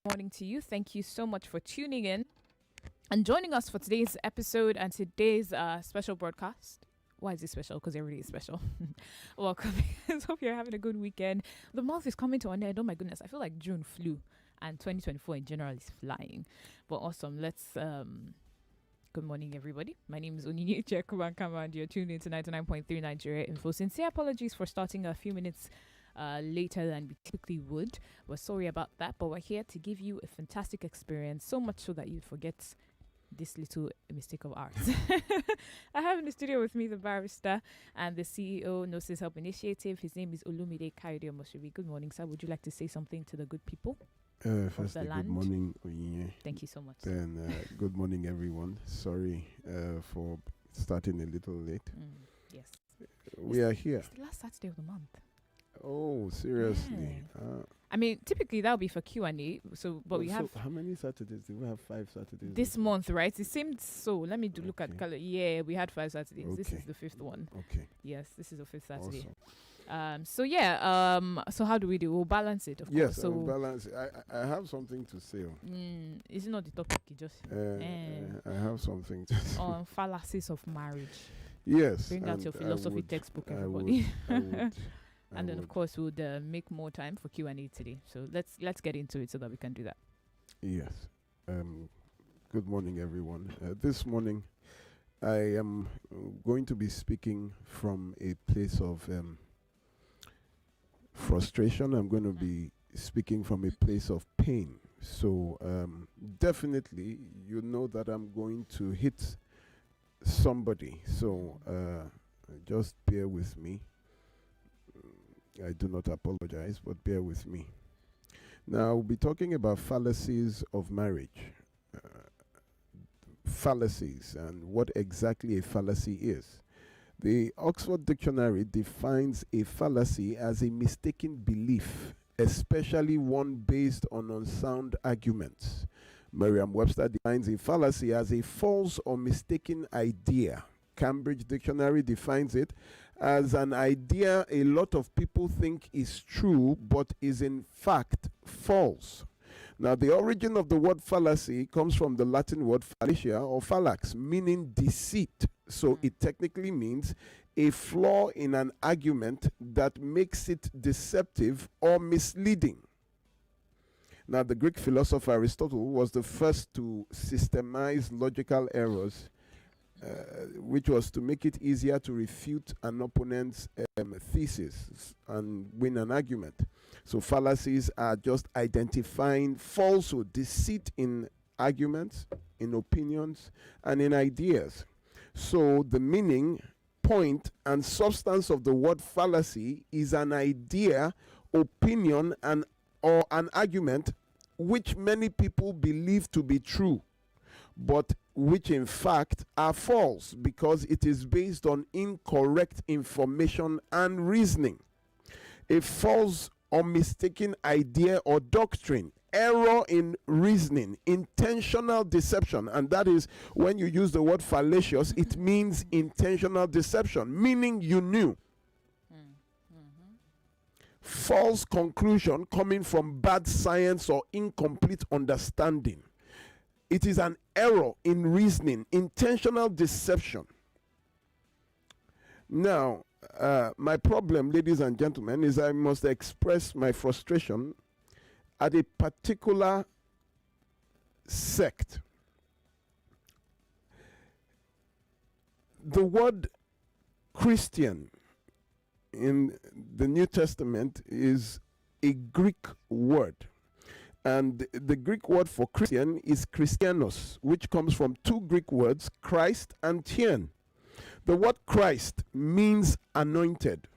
morning to you. Thank you so much for tuning in and joining us for today's episode and today's special broadcast. Why is it special? Because every day is special. Welcome. Hope you're having a good weekend. The month is coming to an end. Oh my goodness. I feel like June flew and 2024 in general is flying. But awesome. Good morning, everybody. My name is Onyinyechi Ekumankama and you're tuned in to 99.3 Nigeria Info. Sincere apologies for starting a few minutes later than we typically would. We're sorry about that, but we're here to give you a fantastic experience, so much so that you forget this little mistake of ours. I have in the studio with me the barrister and the CEO, Gnosis Help Initiative. His name is Olumide Kayode Omoshobi. Good morning, sir. Would you like to say something to the good people First, good morning, Onyinye. Thank you so much. Then, good morning, everyone. Sorry for starting a little late. Yes. We are here. It's the last Saturday of the month. Oh, seriously? Yeah. I mean, typically that would be for Q&A. But we have. How many Saturdays? Do we have 5 Saturdays? This month, right? It seemed so. Let me look at Okay. color. Yeah, we had 5 Saturdays. Okay. This is the 5th one. Okay. Yes, this is the 5th Saturday. Awesome. So how do we do? We'll balance it, of course. Yes, So balance. I have something to say. is it not the topic you just I have something to say. on fallacies of marriage? Yes. Bring out and your I philosophy would- textbook, I everybody. would. And then, of course, we'll make more time for Q&A today. So let's get into it so that we can do that. Yes. Good morning, everyone. This morning, I am going to be speaking from a place of frustration. I'm going to be speaking from a place of pain. So definitely, you know that I'm going to hit somebody. So just bear with me. I do not apologize, but bear with me. Now, we'll be talking about fallacies of marriage. Fallacies and what exactly a fallacy is. The Oxford Dictionary defines a fallacy as a mistaken belief, especially one based on unsound arguments. Merriam-Webster defines a fallacy as a false or mistaken idea. Cambridge Dictionary defines it as an idea a lot of people think is true but is in fact false. Now, the origin of the word fallacy comes from the Latin word fallacia or fallax, meaning deceit. So it technically means a flaw in an argument that makes it deceptive or misleading. Now, the Greek philosopher Aristotle was the first to systemize logical errors, which was to make it easier to refute an opponent's thesis and win an argument. So fallacies are just identifying falsehood, deceit in arguments, in opinions, and in ideas. So the meaning, point, and substance of the word fallacy is an idea, opinion, or an argument which many people believe to be true, but which in fact are false because it is based on incorrect information and reasoning. A false or mistaken idea or doctrine, error in reasoning, intentional deception, and that is when you use the word fallacious, it means intentional deception, meaning you knew. False conclusion coming from bad science or incomplete understanding. It is an error in reasoning, intentional deception. Now, my problem, ladies and gentlemen, is I must express my frustration at a particular sect. The word Christian in the New Testament is a Greek word. And the Greek word for Christian is Christianos, which comes from 2 Greek words, Christ and Tien. The word Christ means anointed.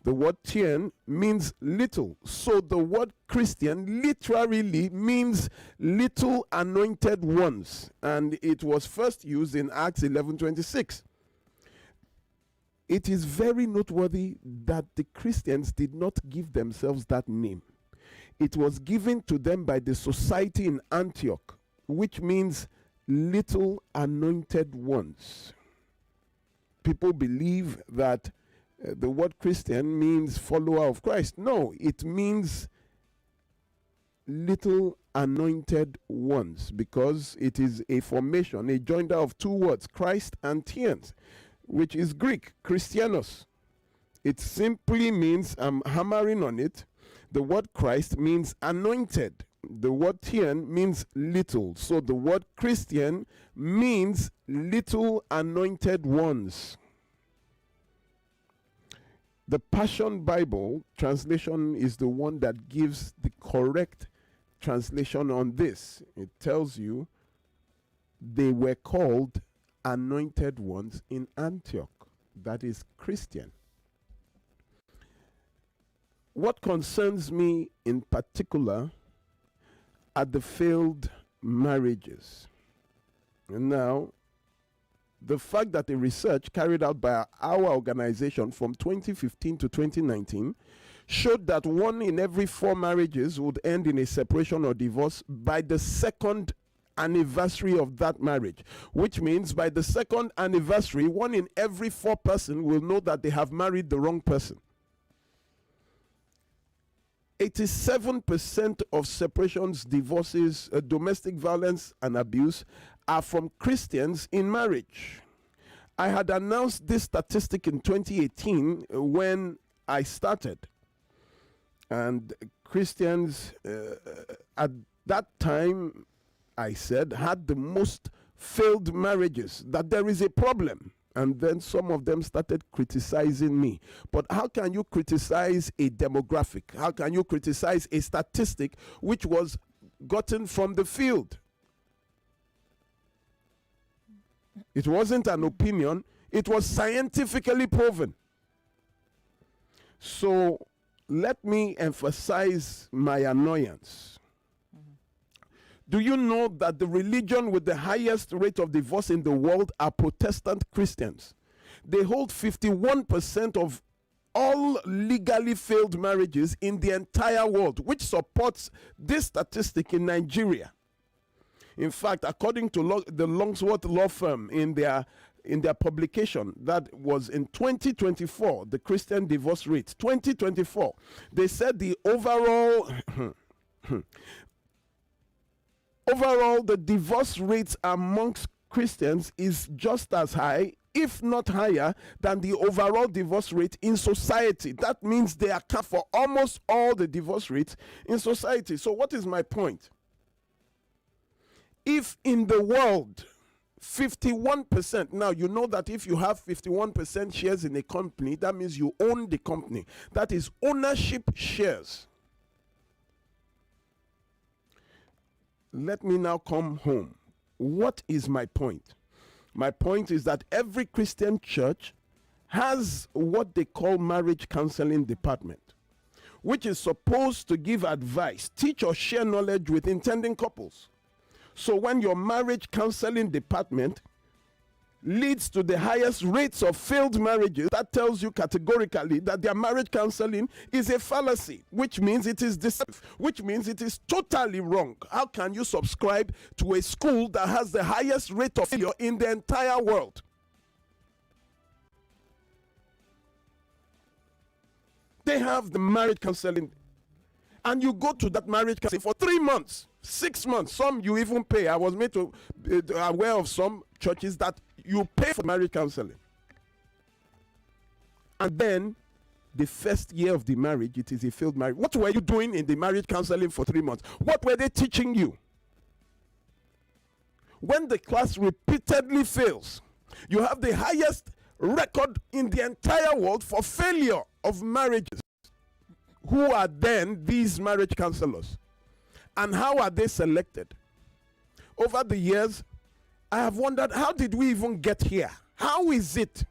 The word Tien means little. So the word Christian literally means little anointed ones. And it was first used in Acts 11:26. It is very noteworthy that the Christians did not give themselves that name. It was given to them by the society in Antioch, which means little anointed ones. People believe that the word Christian means follower of Christ. No, it means little anointed ones, because it is a formation, a joinder of two words, Christ and Tiens, which is Greek, Christianos. It simply means, I'm hammering on it, the word Christ means anointed. The word Tien means little. So the word Christian means little anointed ones. The Passion Bible translation is the one that gives the correct translation on this. It tells you they were called anointed ones in Antioch. That is Christian. What concerns me in particular are the failed marriages. And now, the fact that a research carried out by our organization from 2015 to 2019 showed that 1 in every 4 marriages would end in a separation or divorce by the second anniversary of that marriage, which means by the second anniversary, 1 in every 4 person will know that they have married the wrong person. 87% of separations, divorces, domestic violence, and abuse are from Christians in marriage. I had announced this statistic in 2018 when I started. And Christians at that time, I said, had the most failed marriages, that there is a problem. And then some of them started criticizing me. But how can you criticize a demographic? How can you criticize a statistic which was gotten from the field? It wasn't an opinion. It was scientifically proven. So let me emphasize my annoyance. Do you know that the religion with the highest rate of divorce in the world are Protestant Christians? They hold 51% of all legally failed marriages in the entire world, which supports this statistic in Nigeria. In fact, according to the Longsworth Law Firm in their publication that was in 2024, the Christian divorce rate, 2024, they said the overall the divorce rates amongst Christians is just as high, if not higher, than the overall divorce rate in society. That means they account for almost all the divorce rates in society. So what is my point? If in the world, 51%, now you know that if you have 51% shares in a company, that means you own the company. That is ownership shares. Let me now come home. What is my point? My point is that every Christian church has what they call marriage counseling department, which is supposed to give advice, teach or share knowledge with intending couples. So when your marriage counseling department leads to the highest rates of failed marriages, that tells you categorically that their marriage counseling is a fallacy, which means it is deceptive, which means it is totally wrong. How can you subscribe to a school that has the highest rate of failure in the entire world? They have the marriage counseling, and you go to that marriage counseling for 3 months, 6 months, some you even pay. I was made to aware of some churches that you pay for marriage counseling. And then the first year of the marriage, it is a failed marriage. What were you doing in the marriage counseling for 3 months? What were they teaching you? When the class repeatedly fails, you have the highest record in the entire world for failure of marriages. Who are then these marriage counselors? And how are they selected? Over the years, I have wondered, how did we even get here? How is it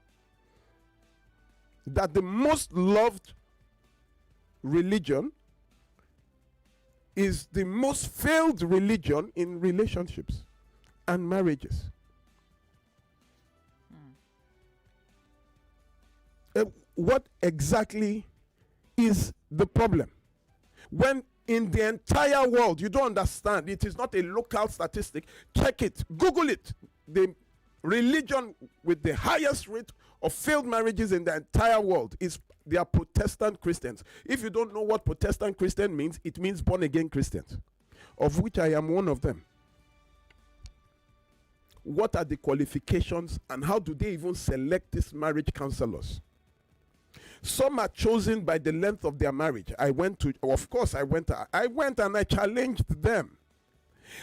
that the most loved religion is the most failed religion in relationships and marriages? What exactly is the problem? When in the entire world, you don't understand, it is not a local statistic. Check it, Google it. The religion with the highest rate of failed marriages in the entire world they are Protestant Christians. If you don't know what Protestant Christian means, it means born again Christians. of which I am one of them. What are the qualifications and how do they even select these marriage counselors? Some are chosen by the length of their marriage. I went and I challenged them.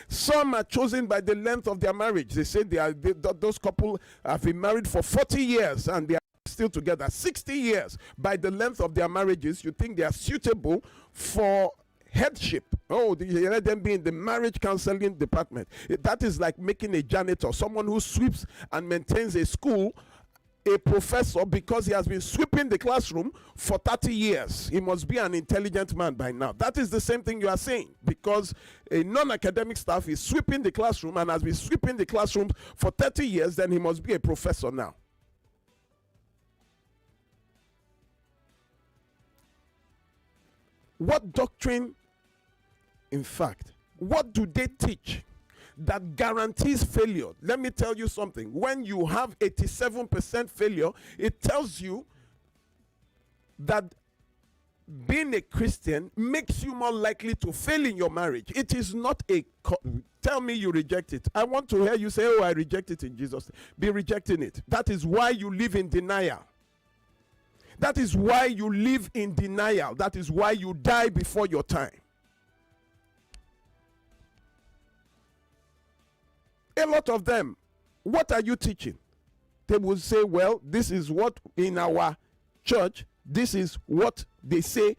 Some are chosen by the length of their marriage. They say those couple have been married for 40 years and they are still together. 60 years. By the length of their marriages, you think they are suitable for headship. Oh, you let them be in the marriage counseling department. That is like making a janitor, someone who sweeps and maintains a school, a professor, because he has been sweeping the classroom for 30 years. He must be an intelligent man by now. That is the same thing you are saying, because a non-academic staff is sweeping the classroom and has been sweeping the classroom for 30 years, then he must be a professor now. What doctrine, in fact, what do they teach that guarantees failure? Let me tell you something. When you have 87% failure, it tells you that being a Christian makes you more likely to fail in your marriage. It is not a tell me you reject it. I want to hear you say, oh, I reject it in Jesus. Be rejecting it. That is why you live in denial. That is why you live in denial. That is why you die before your time. A lot of them, what are you teaching? They will say, well, this is what in our church, this is what they say,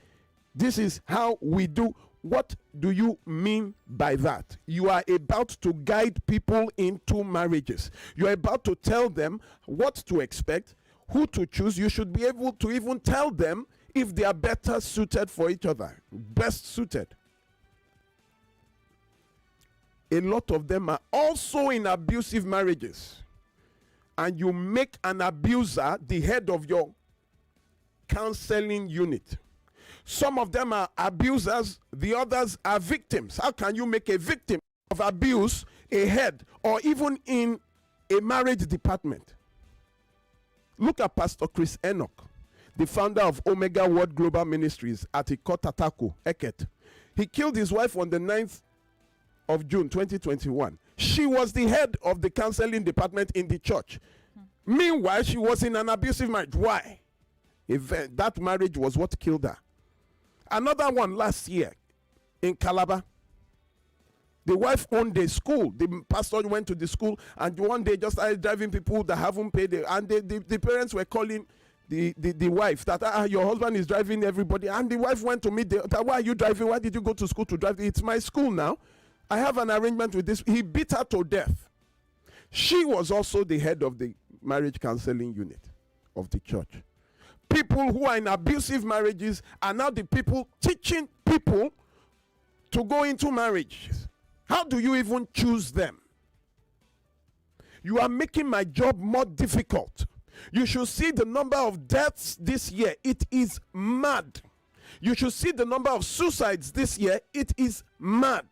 this is how we do. What do you mean by that? You are about to guide people into marriages. You are about to tell them what to expect, who to choose. You should be able to even tell them if they are better suited for each other, best suited. A lot of them are also in abusive marriages, and you make an abuser the head of your counseling unit. Some of them are abusers, the others are victims. How can you make a victim of abuse a head, or even in a marriage department? Look at Pastor Chris Enoch, the founder of Omega World Global Ministries at Ikotatako, Eket. He killed his wife on the 9th of June 2021. She was the head of the counseling department in the church. Meanwhile, she was in an abusive marriage. Why? That marriage was what killed her. Another one last year in Calabar. The wife owned a school. The pastor went to the school and one day just started driving people that haven't paid. And the parents were calling the wife that your husband is driving everybody. And the wife went to meet why are you driving? Why did you go to school to drive? It's my school now. I have an arrangement with this. He beat her to death. She was also the head of the marriage counseling unit of the church. People who are in abusive marriages are now the people teaching people to go into marriage. How do you even choose them? You are making my job more difficult. You should see the number of deaths this year. It is mad. You should see the number of suicides this year. It is mad.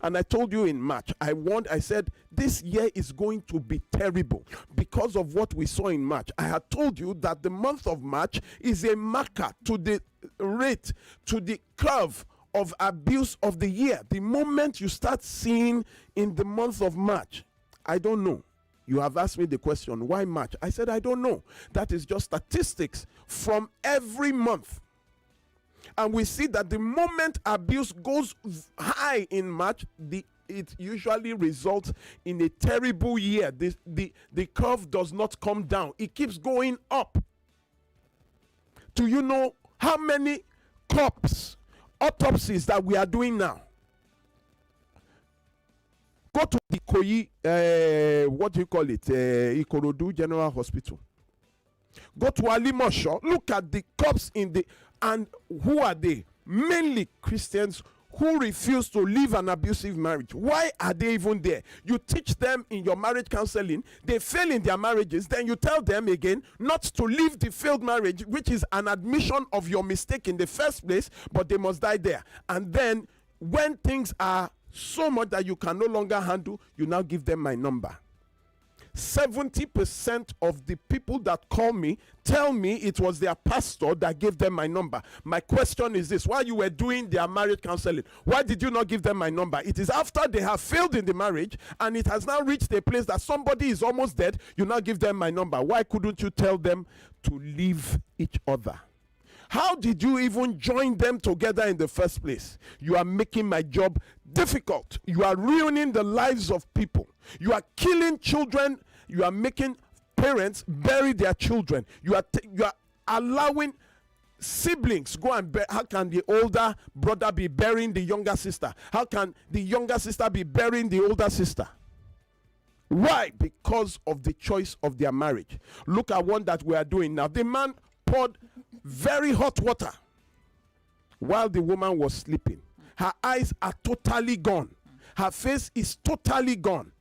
And I told you in March, I said, this year is going to be terrible because of what we saw in March. I had told you that the month of March is a marker to the rate, to the curve of abuse of the year. The moment you start seeing in the month of March, I don't know. You have asked me the question, why March? I said, I don't know. That is just statistics from every month. And we see that the moment abuse goes high in March, it usually results in a terrible year. The curve does not come down. It keeps going up. Do you know how many autopsies that we are doing now? Go to the Ikoyi, what do you call it? Ikorodu General Hospital. Go to Alimosho. Look at the corpse and who are they? Mainly Christians who refuse to live an abusive marriage. Why are they even there? You teach them in your marriage counseling, they fail in their marriages, then you tell them again not to leave the failed marriage, which is an admission of your mistake in the first place, but they must die there. And then when things are so much that you can no longer handle, you now give them my number. 70% of the people that call me tell me it was their pastor that gave them my number. My question is this: while you were doing their marriage counseling, why did you not give them my number? It is after they have failed in the marriage and it has now reached a place that somebody is almost dead, you now give them my number. Why couldn't you tell them to leave each other? How did you even join them together in the first place? You are making my job difficult. You are ruining the lives of people. You are killing children. You are making parents bury their children. You are allowing siblings go and bury. How can the older brother be burying the younger sister? How can the younger sister be burying the older sister? Why? Because of the choice of their marriage. Look at one that we are doing now. The man poured very hot water while the woman was sleeping. Her eyes are totally gone. Her face is totally gone.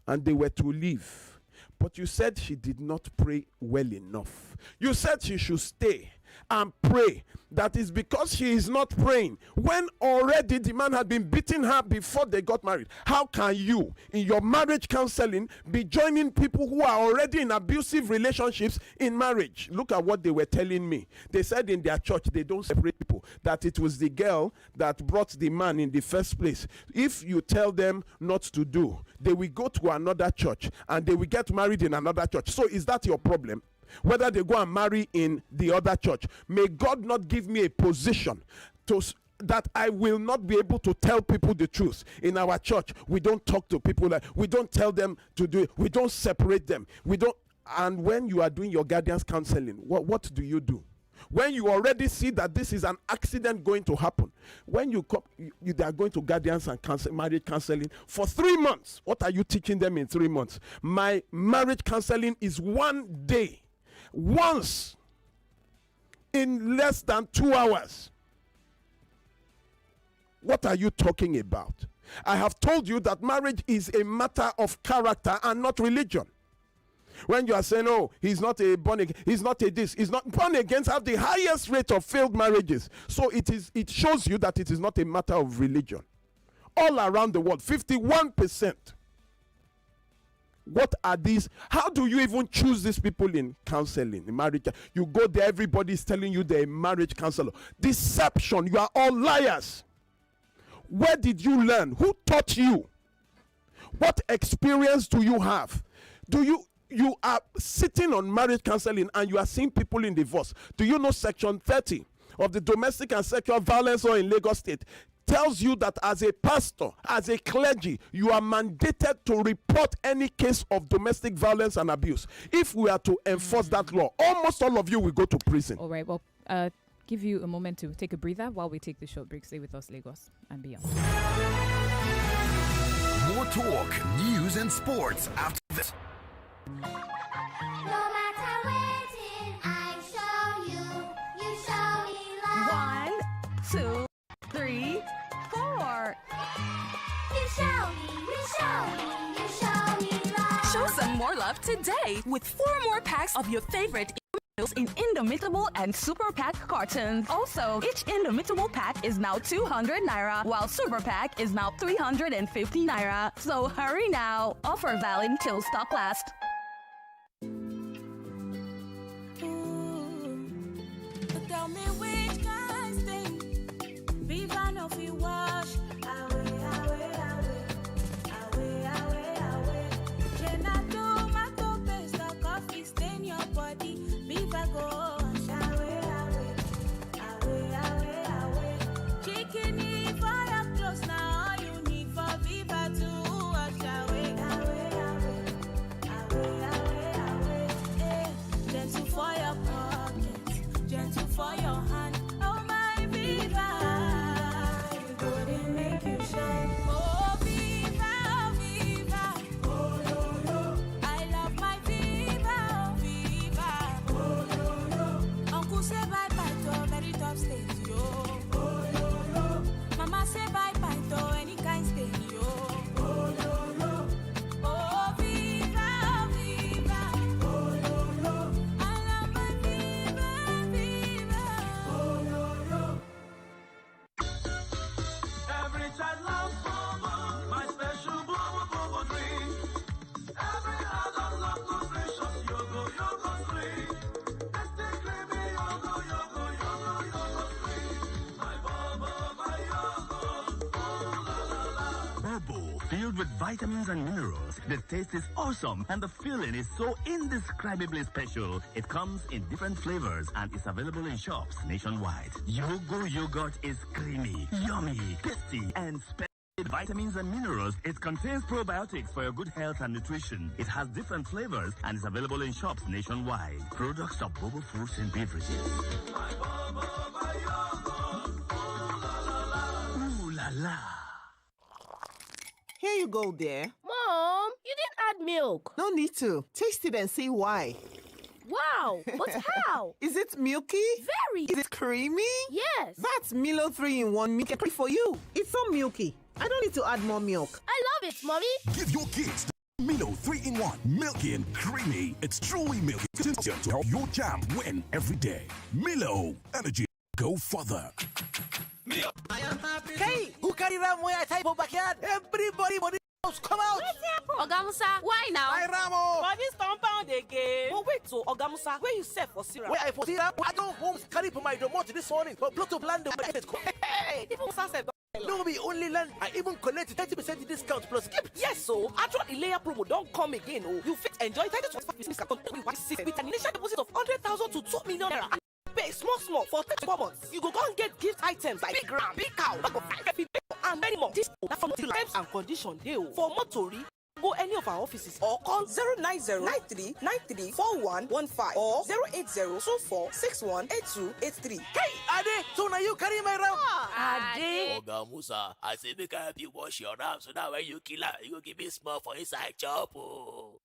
And they were to leave. But you said she did not pray well enough. You said she should stay and pray. That is because she is not praying when already the man had been beating her before they got married. How can you in your marriage counseling be joining people who are already in abusive relationships in marriage? Look at what they were telling me. They said in their church they don't separate people, that it was the girl that brought the man in the first place. If you tell them not to do, they will go to another church and they will get married in another church. So is that your problem? Whether they go and marry in the other church. May God not give me a position that I will not be able to tell people the truth. In our church, we don't talk to people, we don't tell them to do it. We don't separate them. We don't. And when you are doing your guardians counseling, what do you do? When you already see that this is an accident going to happen, when you come, they are going to guardians and marriage counseling for 3 months. What are you teaching them in 3 months? My marriage counseling is 1 day. Once in less than 2 hours. What are you talking about? I have told you that marriage is a matter of character and not religion. When you are saying, oh, he's not a born again, he's not a this, he's not born again, have the highest rate of failed marriages. So it shows you that it is not a matter of religion. All around the world, 51%. What are these? How do you even choose these people in counseling, in marriage? You go there, everybody is telling you they're a marriage counselor. Deception. You are all liars. Where did you learn? Who taught you? What experience do you have? You are sitting on marriage counseling and you are seeing people in divorce. Do you know Section 30 of the Domestic and Sexual Violence Law in Lagos State tells you that as a pastor, as a clergy, you are mandated to report any case of domestic violence and abuse. If we are to enforce that law, almost all of you will go to prison. All right, well, give you a moment to take a breather while we take the short break. Stay with us, Lagos and beyond. More talk, news and sports after this. No matter waiting, I show you, you show me love. 1, 2, 3, 4. You show me, you show me, you show me love. Show some more love today with 4 more packs of your favorite meals in Indomitable and Super Pack cartons. Also, each Indomitable pack is now 200 naira, while Super Pack is now 350 naira. So hurry now. Offer valid till stock lasts. Tell me which kind thing Viva no fi wash away. Jenna tomato paste, the coffee stain your body. Viva go wash away. Chicken in for your clothes, now all you need for Viva to wash away. with vitamins and minerals. The taste is awesome and the feeling is so indescribably special. It comes in different flavors and is available in shops nationwide. Yogo yogurt is creamy, yummy, tasty, and special. Vitamins and minerals. It contains probiotics for your good health and nutrition. It has different flavors and is available in shops nationwide. Products of Bobo Fruits and Beverages. Ooh la la. Here you go, dear. Mom, you didn't add milk. No need to. Taste it and see why. Wow, but how? Is it milky? Very. Is it creamy? Yes. That's Milo 3-in-1 milk cream for you. It's so milky. I don't need to add more milk. I love it, Mommy. Give your kids Milo 3-in-1, milky and creamy. It's truly milky to help your jam win every day. Milo, energy, go further. Hey, who carry around my type of backyard? Everybody, come out! Oga Musa, why now? Hi, Ramo! For this compound again. But wait, so Oga Musa, where you set for syrup? Where I for syrup? I don't home carry for my remote this morning for plot of land. Hey, even Musa said. No, me only land. I even collect 30% discount plus gift. Yes, so actually layer promo don't come again. Oh, you fit enjoy 30% discount on with an initial deposit of 100,000 to 2 million naira. Pay small for 34 months. You go go and get gift items like big ram, big cow, and many more. This from the terms and conditions. For more tori, go any of our offices or call 090-9393-4115 or 080-2461-8283. Hey, Ade, so now you carry my ram. Ade. Oga Musa, I say make I help you wash your ram so that when you kill her, you go give me small for inside chop.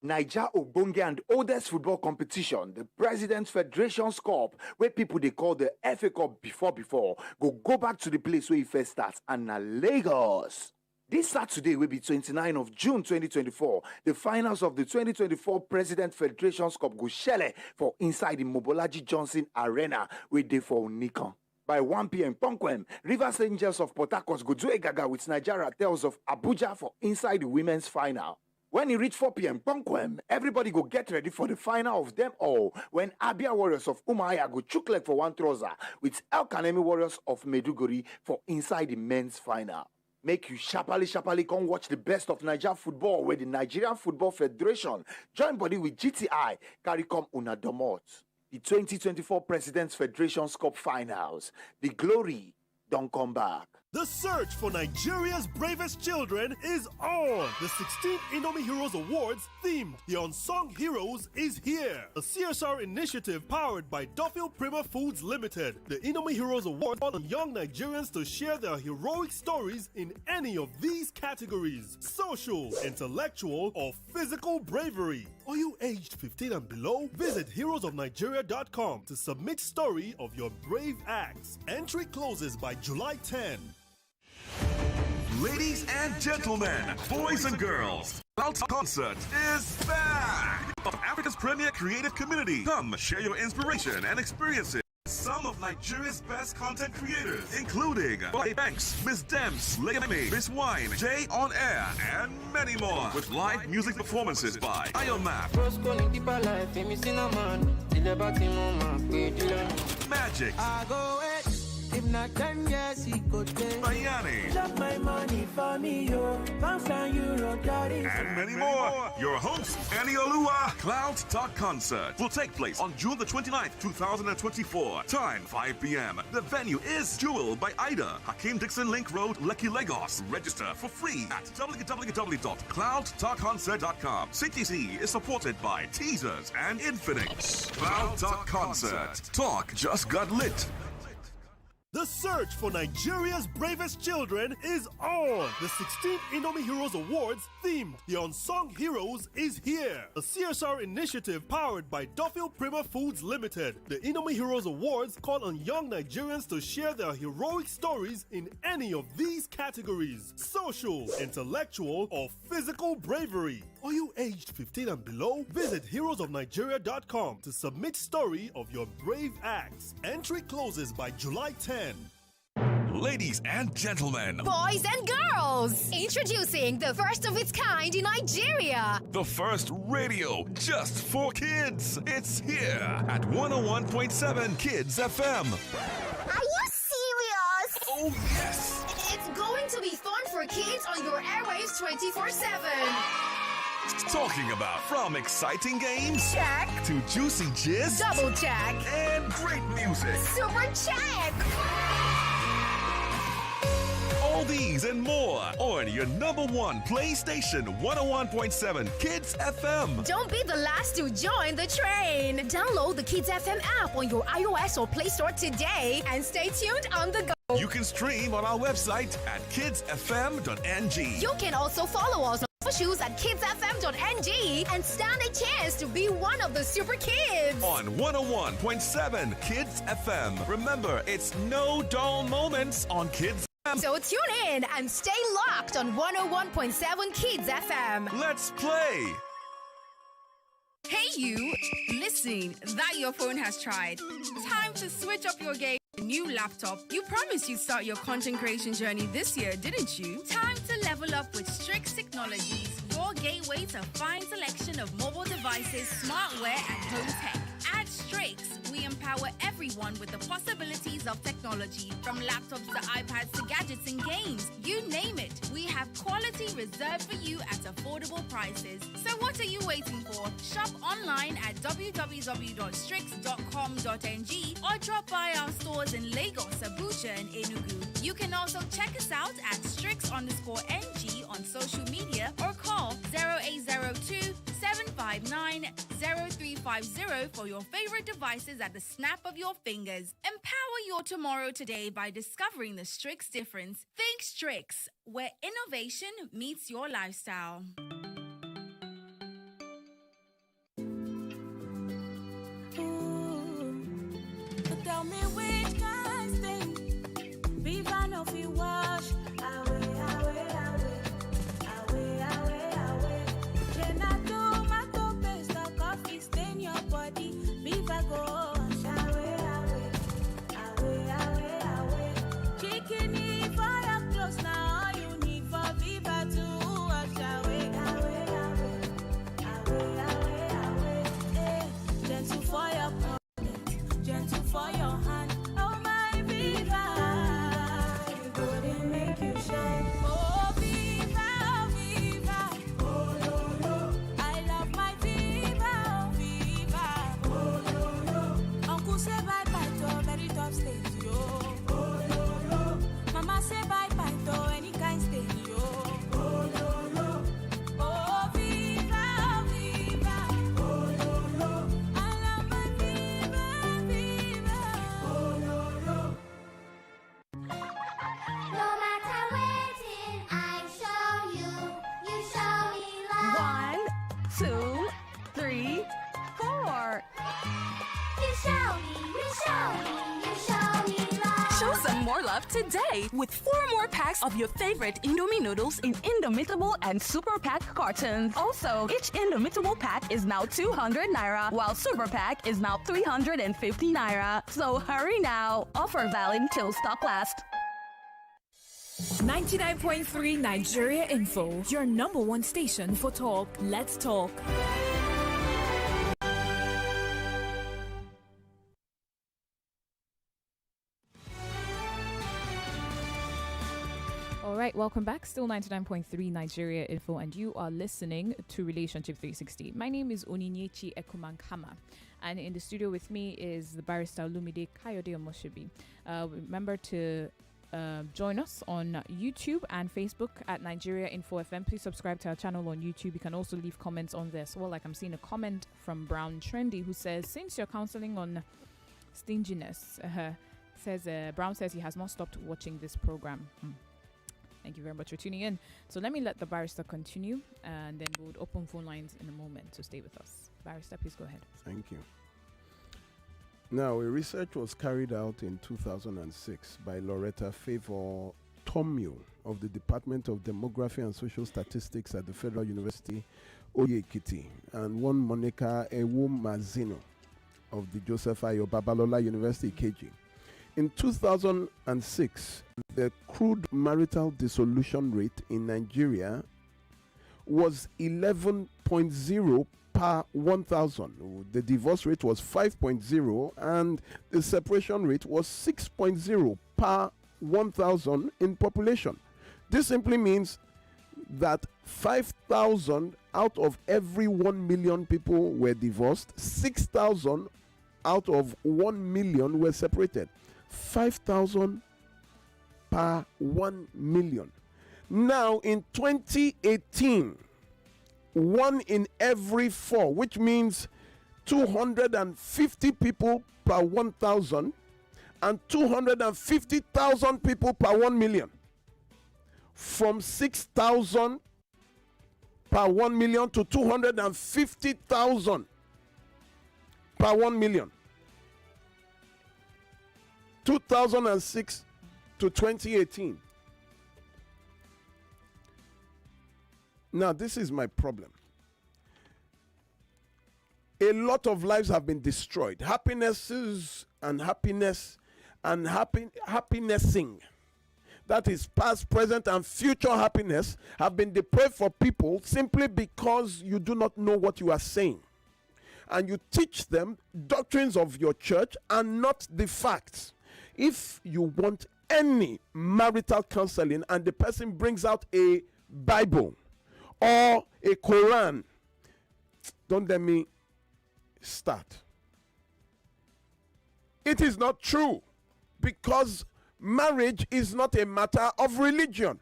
Naija Ogbonge and oldest football competition, the President's Federation's Cup, where people they call the FA Cup before, go back to the place where it first starts, and na Lagos. This Saturday will be 29th of June 2024. The finals of the 2024 President Federation's Cup go shele for inside the Mobolaji Johnson Arena with day for Nikon. By 1 p.m. Ponkwem, Rivers Angels of Port Harcourt go do a gaga with Nigeria Tales of Abuja for inside the women's final. When it reach 4 p.m. Ponkwem, everybody go get ready for the final of them all when Abia Warriors of Umuahia go chook leg for one trouser with El Kanemi Warriors of Meduguri for inside the men's final. Make you sharply come watch the best of Nigeria football with the Nigerian Football Federation. Join body with GTI, carry come una domot. The 2024 President's Federation's Cup Finals. The glory don't come back. The search for Nigeria's bravest children is on. The 16th Indomie Heroes Awards themed The Unsung Heroes is here. A CSR initiative powered by Duffield Prima Foods Limited. The Indomie Heroes Awards call on young Nigerians to share their heroic stories in any of these categories: social, intellectual, or physical bravery. Are you aged 15 and below? Visit heroesofnigeria.com to submit story of your brave acts. Entry closes by July 10. Ladies and gentlemen, boys and girls, Cloud Concert is back! Of Africa's premier creative community. Come share your inspiration and experiences. Some of Nigeria's best content creators, including Boy Banks, Miss Dems, Legame, Miss Wine, Jay On Air, and many more. With live music performances by Iomap, Magic, if not 10 years, he could take. Bayani, Drop my money for me, yo. Pounds and euro, daddy. and many more. Your host, Annie Olua. Cloud Talk Concert will take place on June the 29th, 2024. Time 5 p.m. The venue is Jewel by Ida, Hakeem Dixon Link Road, Lekki, Lagos. Register for free at www.cloudtalkconcert.com. CTC is supported by Teasers and Infinix. Cloud Talk Concert. Talk just got lit. The search for Nigeria's bravest children is on. The 16th Indomie Heroes Awards themed The Unsung Heroes is here. A CSR initiative powered by Duffield Prima Foods Limited. The Indomie Heroes Awards call on young Nigerians to share their heroic stories in any of these categories: social, intellectual, or physical bravery. Are you aged 15 and below? Visit heroesofnigeria.com to submit story of your brave acts. Entry closes by July 10. Ladies and gentlemen, boys and girls, introducing the first of its kind in Nigeria. The first radio just for kids. It's here at 101.7 Kids FM. Are you serious? Oh, yes. It's going to be fun for kids on your airwaves 24/7. Talking about from exciting games Check. to juicy gist, Double check. and great music. Super check. All these and more on your number one PlayStation 101.7 Kids FM. Don't be the last to join the train. Download the Kids FM app on your iOS or Play Store today and stay tuned on the go. You can stream on our website at kidsfm.ng. You can also follow us on shoes at kidsfm.ng and stand a chance to be one of the super kids. On 101.7 Kids FM. Remember, it's no dull moments on Kids FM. So tune in and stay locked on 101.7 Kids FM. Let's play. Hey you! Listen, that your phone has tried. Time to switch up your game. New laptop. You promised you'd start your content creation journey this year, didn't you? Time to level up with Strix Technologies, your gateway to fine selection of mobile devices, smartware, and home tech. At Strix, we empower everyone with the possibilities of technology, from laptops to iPads to gadgets and games. You name it, we have quality reserved for you at affordable prices. So what are you waiting for? Shop online at www.strix.com.ng or drop by our stores in Lagos, Abuja, and Enugu. You can also check us out at Strix_NG on social media or call 0802 759 0350 for your favorite devices at the snap of your fingers. Empower your tomorrow today by discovering the Strix difference. Think Strix, where innovation meets your lifestyle. Tell me which kind thing Viva no fi wash away, away, away, away, away, away. Jenna tomato paste or coffee stain your body. Viva go wash away, away, away, away, away. Chicken for your clothes now. All you need for Viva to wash away, away, away, away, away, away. Eh, gentle for your gentle for your hand. Oh my Viva, you couldn't make you shine. Oh Viva, oh Viva, oh no no. I love my Viva, oh Viva, oh no no. Uncle say bye bye to very tough stage, yo. Oh no no. Mama say bye bye to any kind stage, yo. Oh no no. Oh Viva, oh Viva, oh no no. I love my Viva, Viva, oh no no. No matter waiting, I show you, you show me love. 1, 2, 3, 4. You show me, you show me, you show me love. Show some more love today with 4 more packs of your favorite Indomie noodles in Indomitable and Super Pack cartons. Also, each Indomitable pack is now 200 naira, while Super Pack is now 350 naira. So hurry now. Offer valid till stock last. 99.3 Nigeria Info, your number one station for talk. Let's talk. All right, welcome back. Still 99.3 Nigeria Info, and you are listening to Relationship 360. My name is Onyinyechi Ekumankama, and in the studio with me is the barrister Lumide Kayode Omoshebi. Remember to join us on YouTube and Facebook at Nigeria Info FM. Please subscribe to our channel on YouTube. You can also leave comments on there as well. Like I'm seeing a comment from Brown Trendy who says, since you're counseling on stinginess, Brown says he has not stopped watching this program. Thank you very much for tuning in. So let me let the barrister continue, and then we'll open phone lines in a moment. So stay with us. Barrister, please go ahead. Thank you. Now, a research was carried out in 2006 by Loretta Favor Tomio of the Department of Demography and Social Statistics at the Federal University, Oyekiti, and one Monica Ewumazino of the Joseph Ayo Babalola University, KG. In 2006, the crude marital dissolution rate in Nigeria was 11.0 per 1,000. The divorce rate was 5.0 and the separation rate was 6.0 per 1,000 in population. This simply means that 5,000 out of every 1 million people were divorced, 6,000 out of 1 million were separated. 5,000 per 1 million. Now in 2018, 1 in every 4, which means 250 people per 1,000 and 250,000 people per 1 million. From 6,000 per 1 million to 250,000 per 1 million. 2006 to 2018. Now, this is my problem. A lot of lives have been destroyed. Happinesses and happiness and happinessing. That is past, present, and future happiness have been deprived for people simply because you do not know what you are saying. And you teach them doctrines of your church and not the facts. If you want any marital counseling and the person brings out a Bible or a Quran, don't let me start. It is not true, because marriage is not a matter of religion.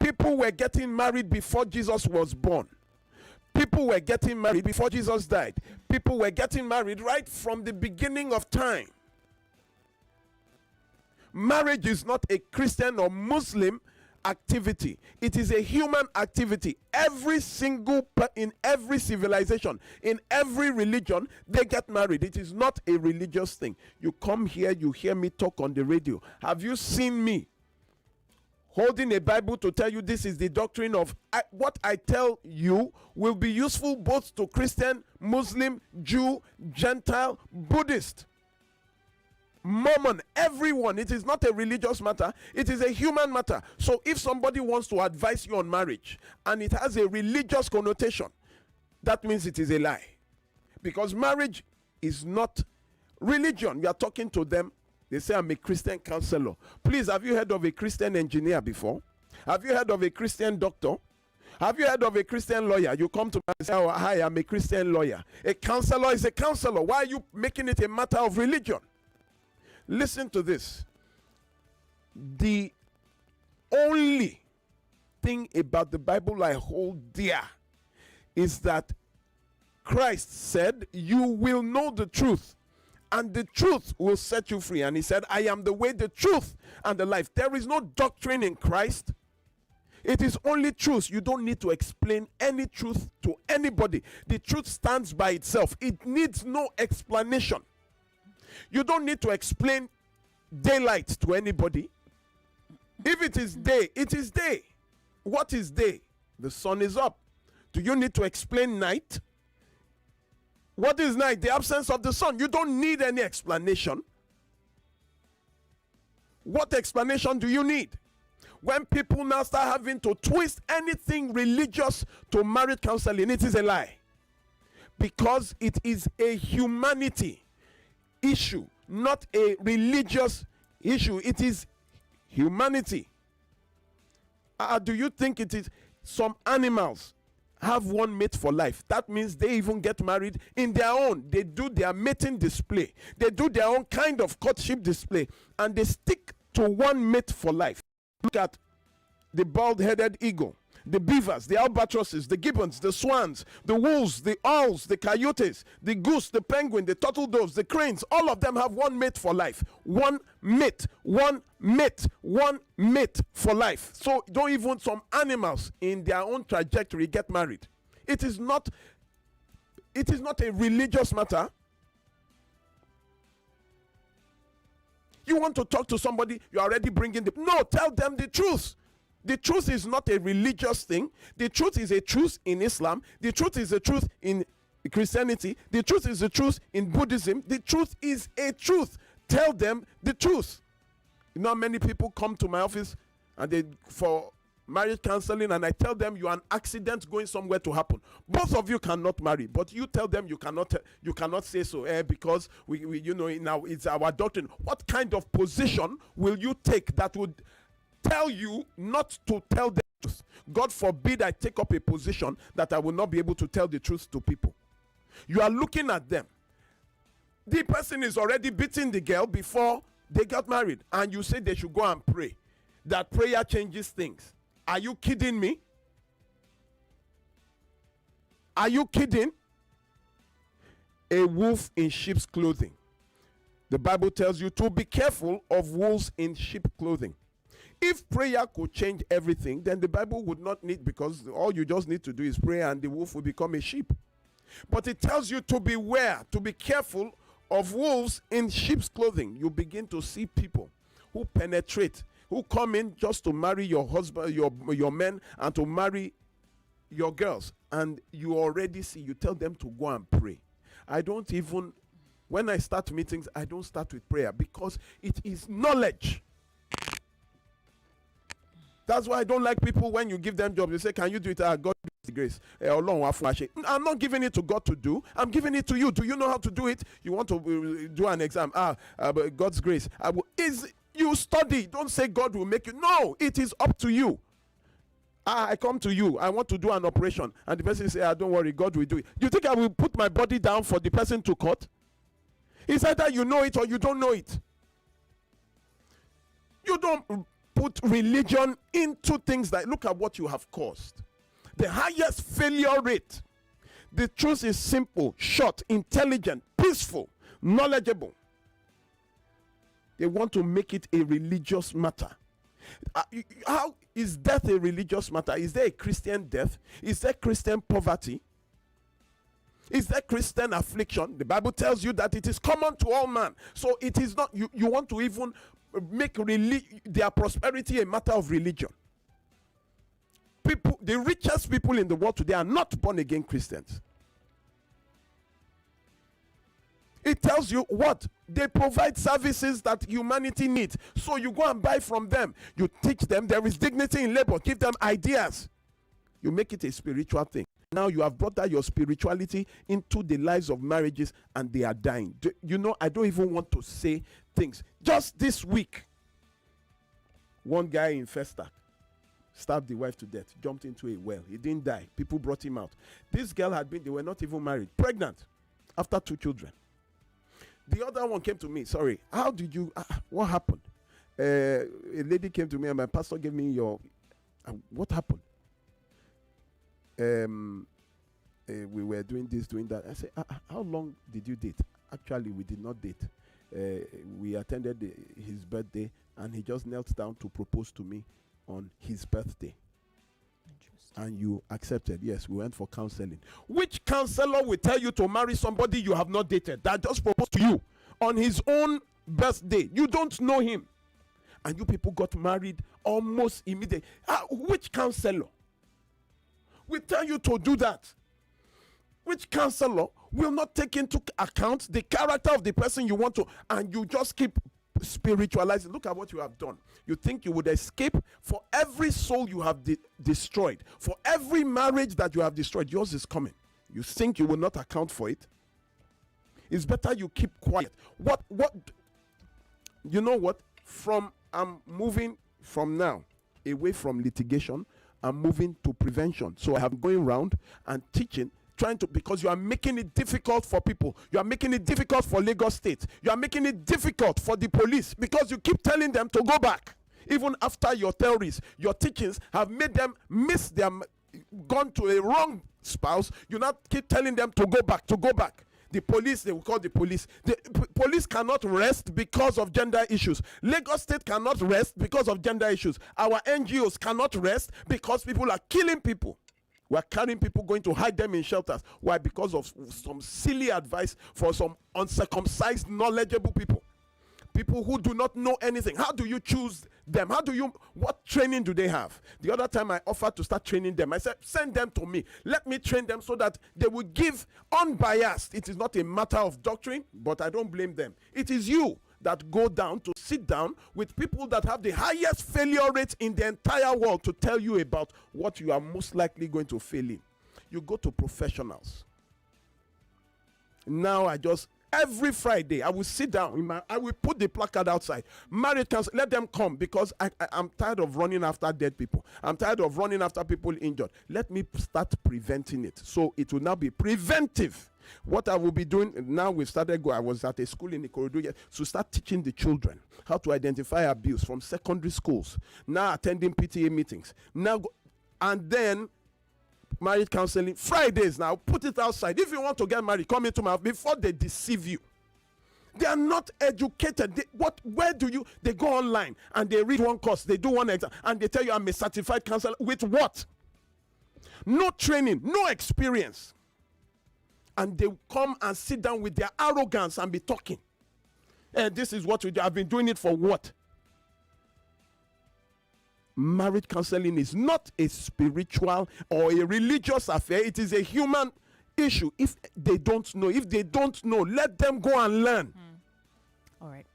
People were getting married before Jesus was born. People were getting married before Jesus died. People were getting married right from the beginning of time. Marriage is not a Christian or Muslim activity. It is a human activity. Every single in every civilization, in every religion, they get married. It is not a religious thing. You come here, you hear me talk on the radio. Have you seen me holding a Bible to tell you this is the doctrine of what I tell you will be useful both to Christian, Muslim, Jew, Gentile, Buddhist, Mormon, everyone? It is not a religious matter, it is a human matter. So if somebody wants to advise you on marriage and it has a religious connotation, that means it is a lie, because marriage is not religion. We are talking to them. They say, I'm a Christian counselor. Please, have you heard of a Christian engineer before? Have you heard of a Christian doctor? Have you heard of a Christian lawyer? You come to me and say, oh, hi, I'm a Christian lawyer. A counselor is a counselor. Why are you making it a matter of religion? Listen to this. The only thing about the Bible I hold dear is that Christ said, you will know the truth, and the truth will set you free. And he said, I am the way, the truth, and the life. There is no doctrine in Christ. It is only truth. You don't need to explain any truth to anybody. The truth stands by itself. It needs no explanation. You don't need to explain daylight to anybody. If it is day, it is day. What is day? The sun is up. Do you need to explain night? What is night? The absence of the sun. You don't need any explanation. What explanation do you need? When people now start having to twist anything religious to marriage counseling, it is a lie. Because it is a humanity issue, not a religious issue. It is humanity. Do you think it is? Some animals have one mate for life. That means they even get married in their own. They do their mating display. They do their own kind of courtship display, and they stick to one mate for life. Look at the bald-headed eagle, the beavers, the albatrosses, the gibbons, the swans, the wolves, the owls, the coyotes, the goose, the penguin, the turtle doves, the cranes. All of them have one mate for life. One mate, one mate, one mate for life. So don't even some animals in their own trajectory get married. It is not a religious matter. You want to talk to somebody, you're already bringing no, tell them the truth. The truth is not a religious thing. The truth is a truth in Islam. The truth is a truth in Christianity. The truth is a truth in Buddhism. The truth is a truth. Tell them the truth. You know how many people come to my office and they for marriage counseling, and I tell them you are an accident going somewhere to happen. Both of you cannot marry, but you tell them you cannot say so because we now it's our doctrine. What kind of position will you take that would tell you not to tell the truth. God forbid I take up a position that I will not be able to tell the truth to people. You are looking at them. The person is already beating the girl before they got married, and you say they should go and pray. That prayer changes things. Are you kidding me? Are you kidding? A wolf in sheep's clothing. The Bible tells you to be careful of wolves in sheep clothing. If prayer could change everything, then the Bible would not need, because all you just need to do is pray and the wolf will become a sheep. But it tells you to beware, to be careful of wolves in sheep's clothing. You begin to see people who penetrate, who come in just to marry your husband, your men, and to marry your girls. And you already see, you tell them to go and pray. When I start meetings, I don't start with prayer, because it is knowledge. That's why I don't like people when you give them jobs. They say, can you do it? God gives the grace. I'm not giving it to God to do. I'm giving it to you. Do you know how to do it? You want to do an exam. But God's grace. You study. Don't say God will make you. No, it is up to you. I come to you. I want to do an operation. And the person say, don't worry, God will do it. You think I will put my body down for the person to cut? It's either you know it or you don't know it. You don't put religion into things that, look at what you have caused. The highest failure rate. The truth is simple, short, intelligent, peaceful, knowledgeable. They want to make it a religious matter. How is death a religious matter? Is there a Christian death? Is there Christian poverty? Is there Christian affliction? The Bible tells you that it is common to all man. So it is not, you want to even make their prosperity a matter of religion. People, the richest people in the world today are not born again Christians. It tells you what? They provide services that humanity needs. So you go and buy from them. You teach them there is dignity in labor. Give them ideas. You make it a spiritual thing. Now you have brought that your spirituality into the lives of marriages, and they are dying. I don't even want to say things. Just this week, one guy in Festac stabbed the wife to death, jumped into a well. He didn't die. People brought him out. This girl they were not even married, pregnant, after 2 children. The other one came to me, sorry, how did you, what happened? A lady came to me and my pastor gave me what happened? We were doing this, doing that. I said, how long did you date? Actually, we did not date. We attended his birthday, and he just knelt down to propose to me on his birthday. And you accepted. Yes, we went for counseling. Which counselor will tell you to marry somebody you have not dated, that just proposed to you on his own birthday? You don't know him. And you people got married almost immediately. Which counselor will tell you to do that? Which counselor will not take into account the character of the person you want to, and you just keep spiritualizing? Look at what you have done. You think you would escape. For every soul you have destroyed, for every marriage that you have destroyed, yours is coming. You think you will not account for it? It's better you keep quiet. What you know what? I'm moving from now away from litigation. I'm moving to prevention. So I am going around and teaching, because you are making it difficult for people. You are making it difficult for Lagos State. You are making it difficult for the police, because you keep telling them to go back. Even after your theories, your teachings have made them gone to a wrong spouse. You not keep telling them to go back, to go back. The police, they will call the police. The police cannot rest because of gender issues. Lagos State cannot rest because of gender issues. Our NGOs cannot rest because people are killing people. We're carrying people, going to hide them in shelters. Why? Because of some silly advice for some uncircumcised, knowledgeable people. People who do not know anything. How do you choose them? What training do they have? The other time I offered to start training them, I said, send them to me. Let me train them so that they will give unbiased. It is not a matter of doctrine, but I don't blame them. It is you that go down to sit down with people that have the highest failure rate in the entire world to tell you about what you are most likely going to fail in. You go to professionals. Now I just Every Friday, I will sit down. I will put the placard outside. Marriage counsel, let them come because I'm tired of running after dead people. I'm tired of running after people injured. Let me start preventing it. So it will now be preventive. What I will be doing now, we've started. I was at a school in Ikorodu to start teaching the children how to identify abuse from secondary schools. Now attending PTA meetings. And then marriage counseling Fridays. Now put it outside. If you want to get married, come into my house before they deceive you. They are not educated. Where do you? They go online and they read one course, they do one exam, and they tell you I'm a certified counselor. With what? No training, no experience. And they come and sit down with their arrogance and be talking. This is what we do. I've been doing it for what? Marriage counseling is not a spiritual or a religious affair. It is a human issue. If they don't know, let them go and learn. All right.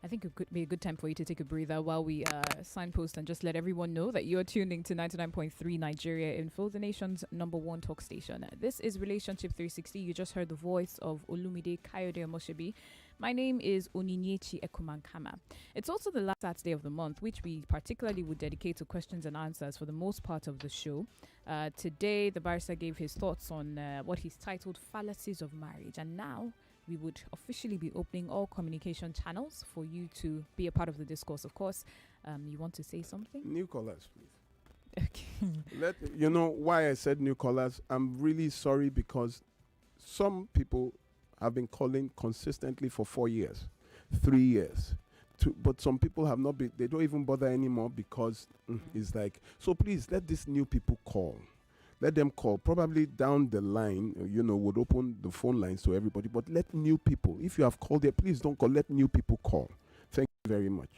I think it could be a good time for you to take a breather while we signpost and just let everyone know that you're tuning to 99.3 Nigeria Info, the nation's #1 talk station. This is Relationship 360. You just heard the voice of Olumide Kayode Omoshebi. My name is Onyinyechi Ekumankama. It's also the last Saturday of the month, which we particularly would dedicate to questions and answers for the most part of the show. Today, the barrister gave his thoughts on what he's titled Fallacies of Marriage. And now we would officially be opening all communication channels for you to be a part of the discourse. Of course, you want to say something? New callers, please. Okay. You know why I said new callers? I'm really sorry because some people have been calling consistently for 4 years, 3 years. But some people have not been, they don't even bother anymore because it's like, so please let these new people call. Let them call. Probably down the line, would open the phone lines to everybody. But let new people, if you have called there, please don't call. Let new people call. Thank you very much.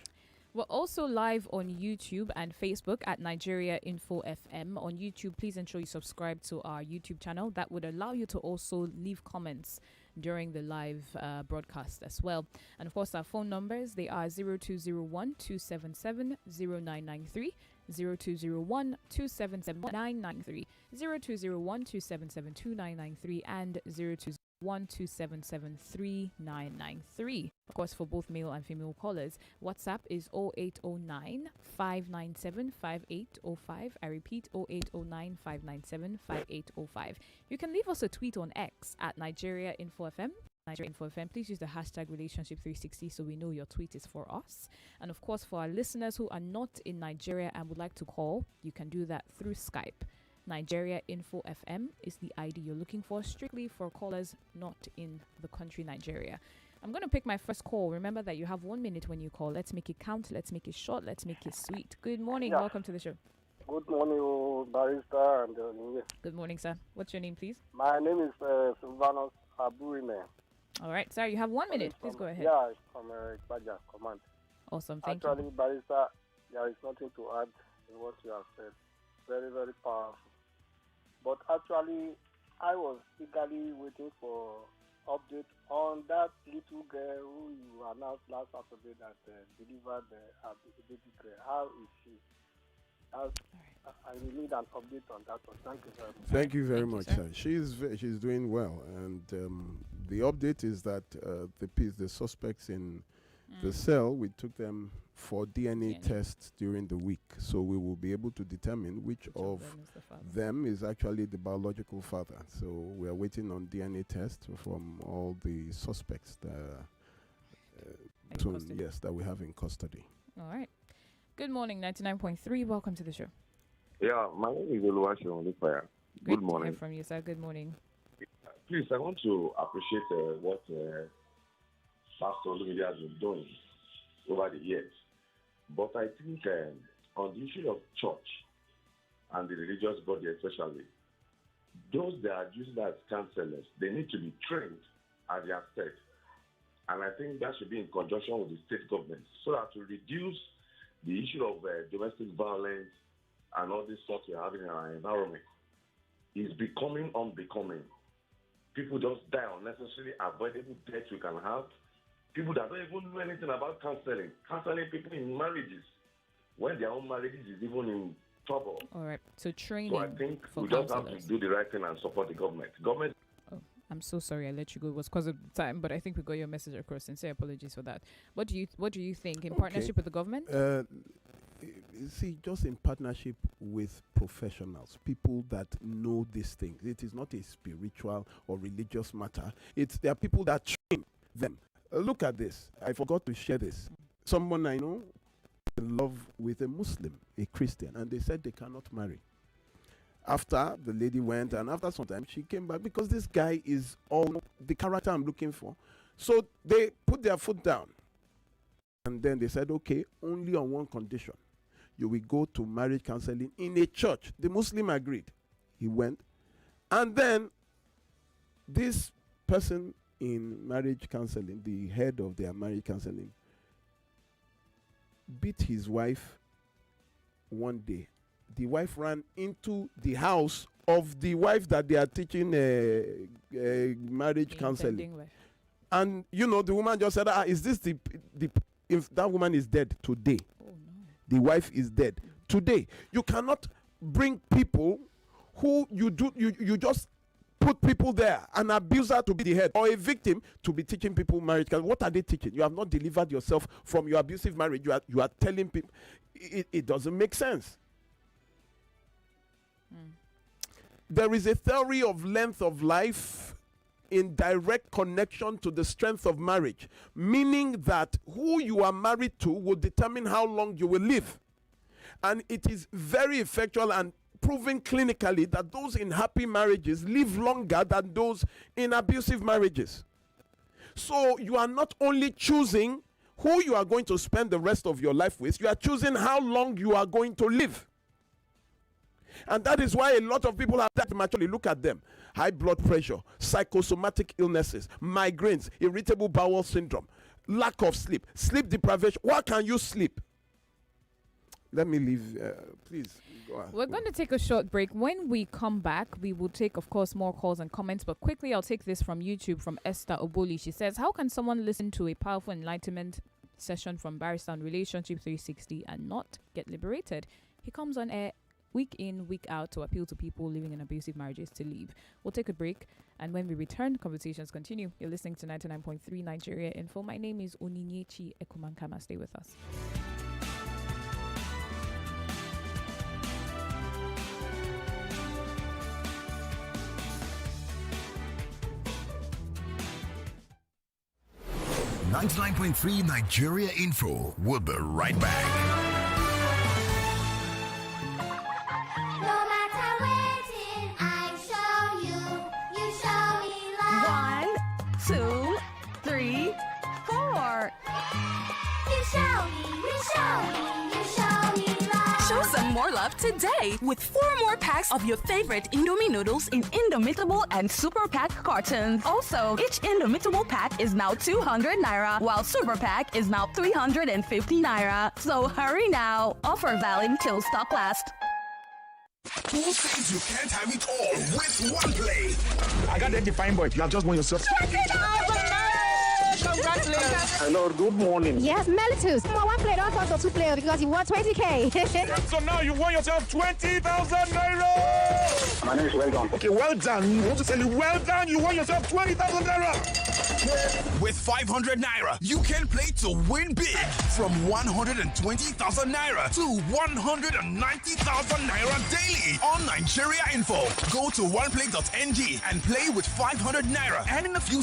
We're also live on YouTube and Facebook at Nigeria Info FM. On YouTube, please ensure you subscribe to our YouTube channel. That would allow you to also leave comments during the live broadcast as well. And of course, our phone numbers, they are 0201 277 0993. 0201 277 993, 0201 277 2993, and 0201 277 3993. Of course, for both male and female callers, WhatsApp is 0809 597 5805. I repeat, 0809 597 5805. You can leave us a tweet on X at Nigeria Info FM. Nigeria Info FM. Please use the hashtag Relationship360 so we know your tweet is for us. And of course, for our listeners who are not in Nigeria and would like to call, you can do that through Skype. Nigeria Info FM is the ID you're looking for, strictly for callers not in the country Nigeria. I'm going to pick my first call. Remember that you have 1 minute when you call. Let's make it count. Let's make it short. Let's make it sweet. Good morning. Yeah. Welcome to the show. Good morning, barrister. And good morning, sir. What's your name, please? My name is Silvanus Aburime. All right, sir, you have 1 minute. Please go ahead. Yeah, it's from Baja Command. Awesome, thank you. Actually, barrister, there is nothing to add in what you have said. Very, very powerful. But actually, I was eagerly waiting for update on that little girl who you announced last Saturday that delivered the baby girl. How is she? I need an update on that one. Thank you very much. Thank you very much, sir. She's doing well, and the update is that the suspects in the cell, we took them for DNA tests during the week, so we will be able to determine which of them is actually the biological father. So we are waiting on DNA tests from all the suspects that that we have in custody. All right. Good morning, 99.3. Welcome to the show. Yeah, my name is Oluwaseun Olufaya. Good morning. To hear from you, sir. Good morning. Please, I want to appreciate what Pastor Olumide has been doing over the years. But I think on the issue of church and the religious body especially, those that are using as counselors, they need to be trained at their state. And I think that should be in conjunction with the state government so that to reduce the issue of domestic violence and all this stuff we're having in our environment is becoming unbecoming. People just die unnecessarily, avoidable deaths we can have. People that don't even know anything about counseling people in marriages when their own marriages is even in trouble. All right, so training. So I think for we just have to do the right thing and support the government. I'm so sorry I let you go. It was because of time, but I think we got your message across. Sincere apologies for that. What do you think in partnership with the government? See, just in partnership with professionals, people that know these things. It is not a spiritual or religious matter. There are people that train them. Look at this. I forgot to share this. Someone I know in love with a Muslim, a Christian, and they said they cannot marry. After the lady went, and after some time, she came back because this guy is all the character I'm looking for. So they put their foot down. And then they said, okay, only on one condition. You will go to marriage counseling in a church. The Muslim agreed. He went. And then this person in marriage counseling, the head of their marriage counseling, beat his wife one day. The wife ran into the house of the wife that they are teaching marriage counseling. And, the woman just said, is this if that woman is dead today? Oh, no. The wife is dead today. You cannot bring people who you just put people there, an abuser to be the head or a victim to be teaching people marriage. What are they teaching? You have not delivered yourself from your abusive marriage. You are telling people it doesn't make sense. There is a theory of length of life in direct connection to the strength of marriage, meaning that who you are married to will determine how long you will live. And it is very effectual and proven clinically that those in happy marriages live longer than those in abusive marriages. So you are not only choosing who you are going to spend the rest of your life with, you are choosing how long you are going to live. And that is why a lot of people have that prematurely. Look at them. High blood pressure, psychosomatic illnesses, migraines, irritable bowel syndrome, lack of sleep, sleep deprivation. Why can you sleep? Let me leave. Please, go on. We're going to take a short break. When we come back, we will take, of course, more calls and comments. But quickly, I'll take this from YouTube from Esther Oboli. She says, how can someone listen to a powerful enlightenment session from Barrister on Relationship 360 and not get liberated? He comes on air week in, week out to appeal to people living in abusive marriages to leave. We'll take a break, and when we return, conversations continue. You're listening to 99.3 Nigeria Info. My name is Onyinyechi Ekumankama. Stay with us. .3 Nigeria Info. We'll be right back. More love today with 4 more packs of your favorite Indomie noodles in Indomitable and Super Pack cartons. Also, each Indomitable pack is now 200 naira, while Super Pack is now 350 naira. So hurry now. Offer valid till stock last. Who says you can't have it all with one play? I got that defined, but you have just won yourself. Check it out! Congratulations. Hello, good morning. Yes, Melitus. One player, don't talk to 2 players because you won 20K. So now you won yourself 20,000 naira. My name is Well Done. Okay, well done. I want to tell you, well done. You won yourself 20,000 naira. With 500 naira, you can play to win big from 120,000 naira to 190,000 naira daily on Nigeria Info. Go to oneplay.ng and play with 500 naira, and in a few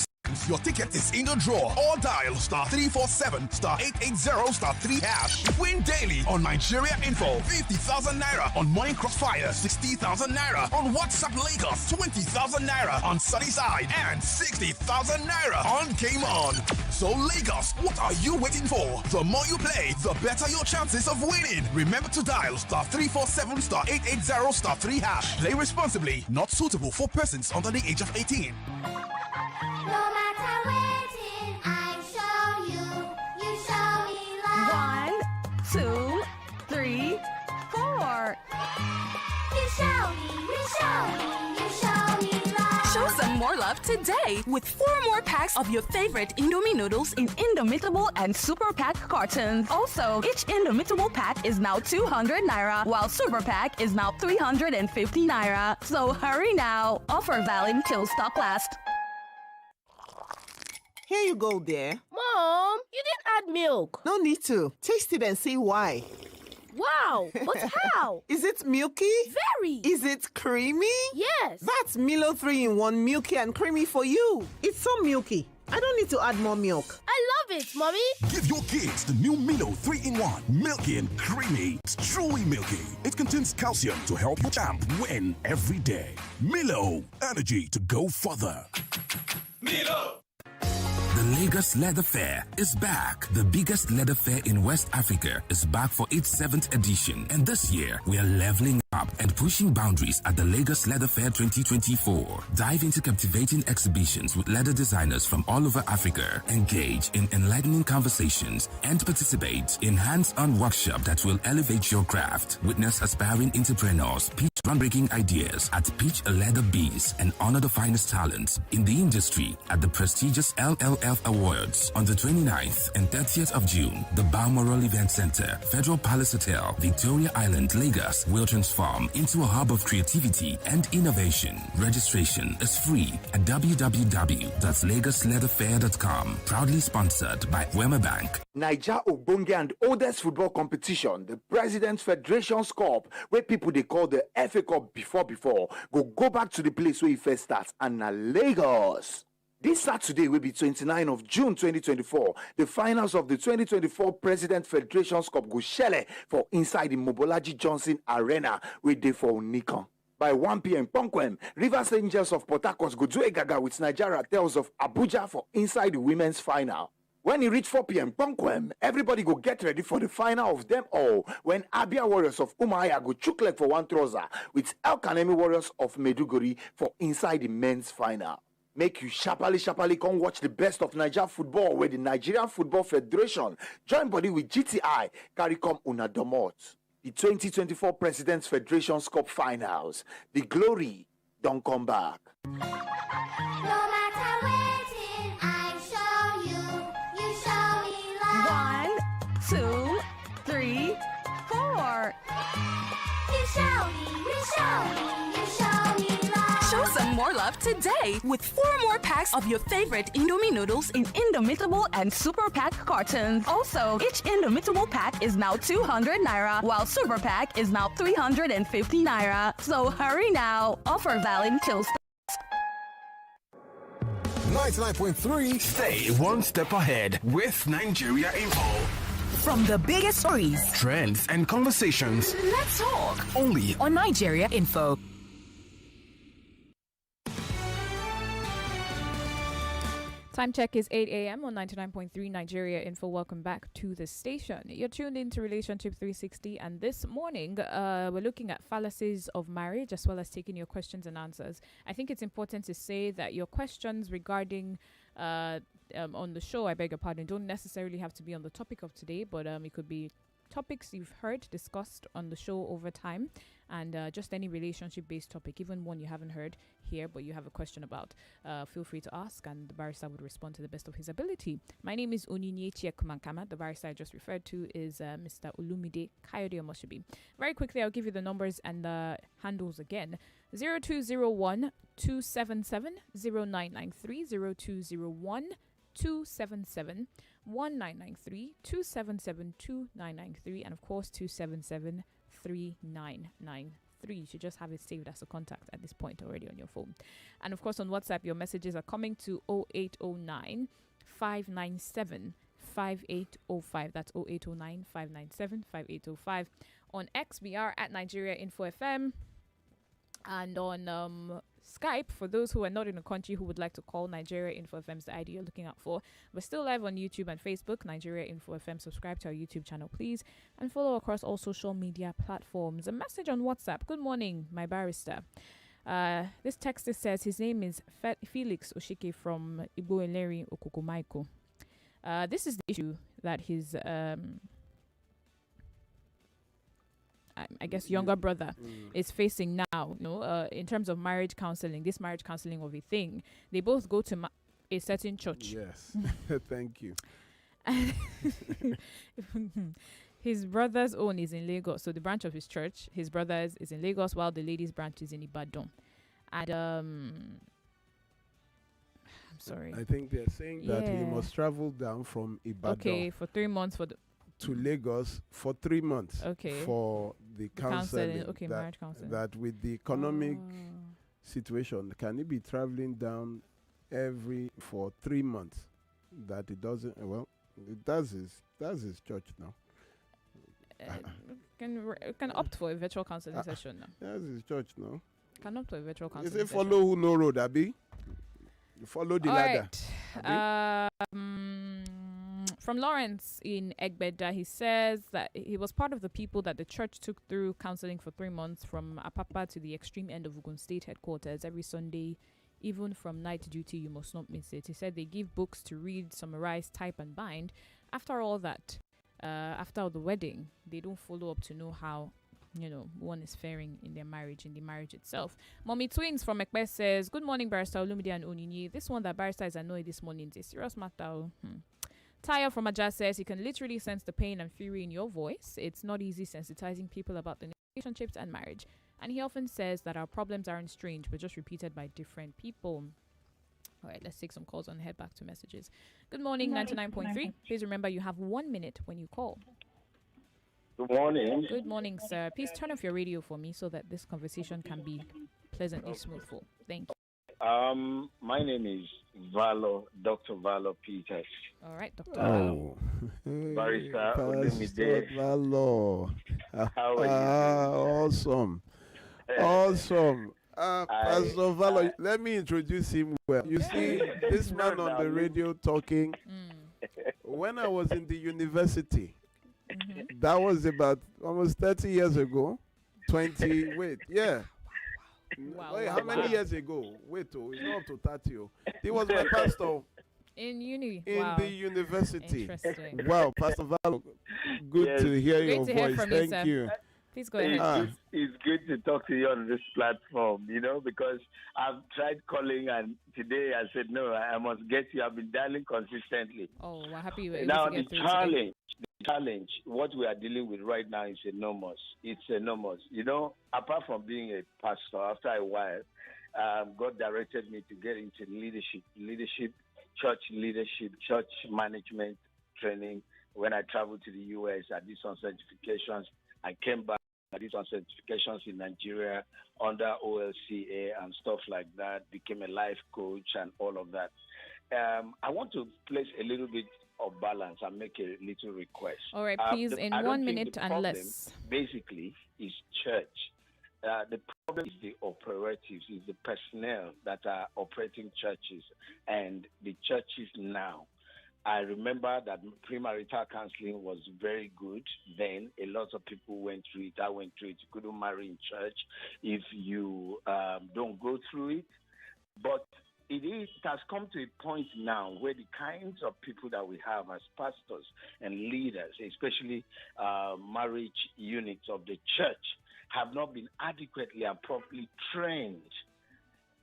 your ticket is in the draw, or dial *347 *880 *3 hash. Win daily on Nigeria Info. 50,000 naira on Morning Crossfire, 60,000 naira on WhatsApp Lagos, 20,000 naira on Sunnyside, and 60,000 naira on Game On. So Lagos, what are you waiting for? The more you play, the better your chances of winning. Remember to dial *347 *880 *3 hash. Play responsibly. Not suitable for persons under the age of 18. No matter waiting, I show you, you show me love. 1, 2, 3, 4. You show me, you show me, you show me love. Show some more love today with 4 more packs of your favorite Indomie noodles in Indomitable and Super Pack cartons. Also, each Indomitable pack is now 200 naira, while Super Pack is now 350 naira. So hurry now. Offer valid till stock last. Here you go, dear. Mom, you didn't add milk. No need to. Taste it and see why. Wow, but how? Is it milky? Very. Is it creamy? Yes. That's Milo 3-in-1 milky and creamy for you. It's so milky. I don't need to add more milk. I love it, Mommy. Give your kids the new Milo 3-in-1, milky and creamy. It's truly milky. It contains calcium to help you champ win every day. Milo, energy to go further. Milo. The Lagos Leather Fair is back. The biggest leather fair in West Africa is back for its 7th edition. And this year, we are leveling up and pushing boundaries at the Lagos Leather Fair 2024. Dive into captivating exhibitions with leather designers from all over Africa. Engage in enlightening conversations and participate in hands-on workshop that will elevate your craft. Witness aspiring entrepreneurs pitch groundbreaking ideas at Pitch a Leather Biz and honor the finest talents in the industry at the prestigious LLF Awards on the 29th and 30th of June. The Balmoral Event Center, Federal Palace Hotel, Victoria Island, Lagos will transform into a hub of creativity and innovation. Registration is free at www.lagosleatherfair.com. Proudly sponsored by Wema Bank. Naija Ogbonge and oldest football competition, the President's Federation's Cup, where people they call the FA Cup before, go back to the place where it first starts, and na Lagos. This Saturday will be 29 of June 2024. The finals of the 2024 President Federation's Cup go shele for inside the Mobolaji Johnson Arena, where they for Nikon. By 1 p.m. Ponkwem, Rivers Angels of Port Harcourt go do a gaga with Nigeria Tales of Abuja for inside the women's final. When it reach 4 p.m. Ponkwem, everybody go get ready for the final of them all. When Abia Warriors of Umahaya go chook leg for one trouser with El Kanemi Warriors of Meduguri for inside the men's final. Make you sharply come watch the best of Nigeria football where the Nigerian Football Federation join body with GTI carry come una domot. The 2024 President's Federation's Cup finals. The glory don't come back. No matter waiting, I show you, you show me love. 1, 2, 3, 4. You show me, you show me, you show me love. Show some more love today with 4 more packs of your favorite Indomie noodles in Indomitable and Super Pack cartons. Also, each Indomitable pack is now 200 naira, while Super Pack is now 350 naira. So hurry now. Offer valid till 99.3. Stay one step ahead with Nigeria Info. From the biggest stories, Trends and conversations. let's talk Only on Nigeria Info. Time check is 8 a.m. on 99.3 Nigeria Info. Welcome back to the station. You're tuned into Relationship 360, and this morning we're looking at fallacies of marriage as well as taking your questions and answers. I think it's important to say that your questions regarding on the show, I beg your pardon, don't necessarily have to be on the topic of today, but it could be topics you've heard discussed on the show over time, and just any relationship-based topic, even one you haven't heard here but you have a question about. Feel free to ask, and the barrister would respond to the best of his ability. My name is Onyinyechi Ekumankama. The barrister I just referred to is Mr. Olumide Kayode Omoshibi. Very quickly, I'll give you the numbers and the handles again. 0201 277 0993 0201 277 1993 277 2993, and of course 277 3993. You should just have it saved as a contact at this point already on your phone. And of course on WhatsApp, your messages are coming to 0809 597 5805. That's 0809 597 5805. On X, we are at Nigeria Info FM. And on Skype, for those who are not in the country who would like to call, Nigeria Info FM is the ID you're looking out for. We're still live on YouTube and Facebook, Nigeria Info FM. Subscribe to our YouTube channel, please, and follow across all social media platforms. A message on WhatsApp. Good morning, my barrister. This texter says his name is Felix Oshike from Igboeleri Okukumaiko. This is the issue that his I guess younger brother is facing now, in terms of marriage counseling. This marriage counseling of a thing, they both go to a certain church. Yes. Thank you. His brother's own is in Lagos, so the branch of his church, his brother's is in Lagos, while the lady's branch is in Ibadan. And I'm sorry. I think they're saying that he must travel down from Ibadan for 3 months for the to Lagos for 3 months. Okay. For the counseling. Okay, marriage counseling. That with the economic situation, can he be traveling down for 3 months? That it doesn't. Well, it does his church now. Can opt for a virtual counseling session now. That's his church now. Can opt for a virtual Is counseling it session. follow who no road, Abi? You follow the ladder. Right. From Lawrence in Egbeda, he says that he was part of the people that the church took through counseling for 3 months from Apapa to the extreme end of Ogun State headquarters every Sunday. Even from night duty, you must not miss it. He said they give books to read, summarize, type, and bind. After all that, after the wedding, they don't follow up to know how, one is faring in their marriage, in the marriage itself. Mommy Twins from Ekpe says, good morning, Barrister Olumide and Onyinye. This one that Barrister is annoyed this morning is a serious matter. Taya from Aja says, you can literally sense the pain and fury in your voice. It's not easy sensitizing people about the relationships and marriage. And he often says that our problems aren't strange, but just repeated by different people. All right, let's take some calls and head back to messages. Good morning, 99.3. Please remember you have 1 minute when you call. Good morning. Good morning, sir. Please turn off your radio for me so that this conversation can be pleasantly smoothful. Thank you. My name is Dr. Valo Peters. All right, Dr. Valo. Barrister Pastor Valo. How are you? Awesome. Awesome. Pastor Valo, let me introduce him well. You see, this man on the radio talking, when I was in the university, that was about almost 30 years ago. 20, wait, yeah. Wow. Wait, how many years ago? Wait, it's not up to 30. He was my pastor. In uni? In the university. Interesting. Wow, Pastor Valo, good to hear your voice. Thank you. Please go ahead. It's good to talk to you on this platform, because I've tried calling and today I said, no, I must get you. I've been dialing consistently. Oh, we're happy you were able now, to get through the challenge, what we are dealing with right now is enormous. It's enormous. Apart from being a pastor, after a while, God directed me to get into leadership, church management training. When I traveled to the U.S., I did some certifications. I came back, I did some certifications in Nigeria under OLCA and stuff like that, became a life coach and all of that. I want to place a little bit of balance and make a little request. All right, please, in 1 minute and less. Basically, is church. The problem is the operatives, is the personnel that are operating churches and the churches now. I remember that premarital counseling was very good then. A lot of people went through it. I went through it. You couldn't marry in church if you don't go through it. But it has come to a point now where the kinds of people that we have as pastors and leaders, especially marriage units of the church, have not been adequately and properly trained.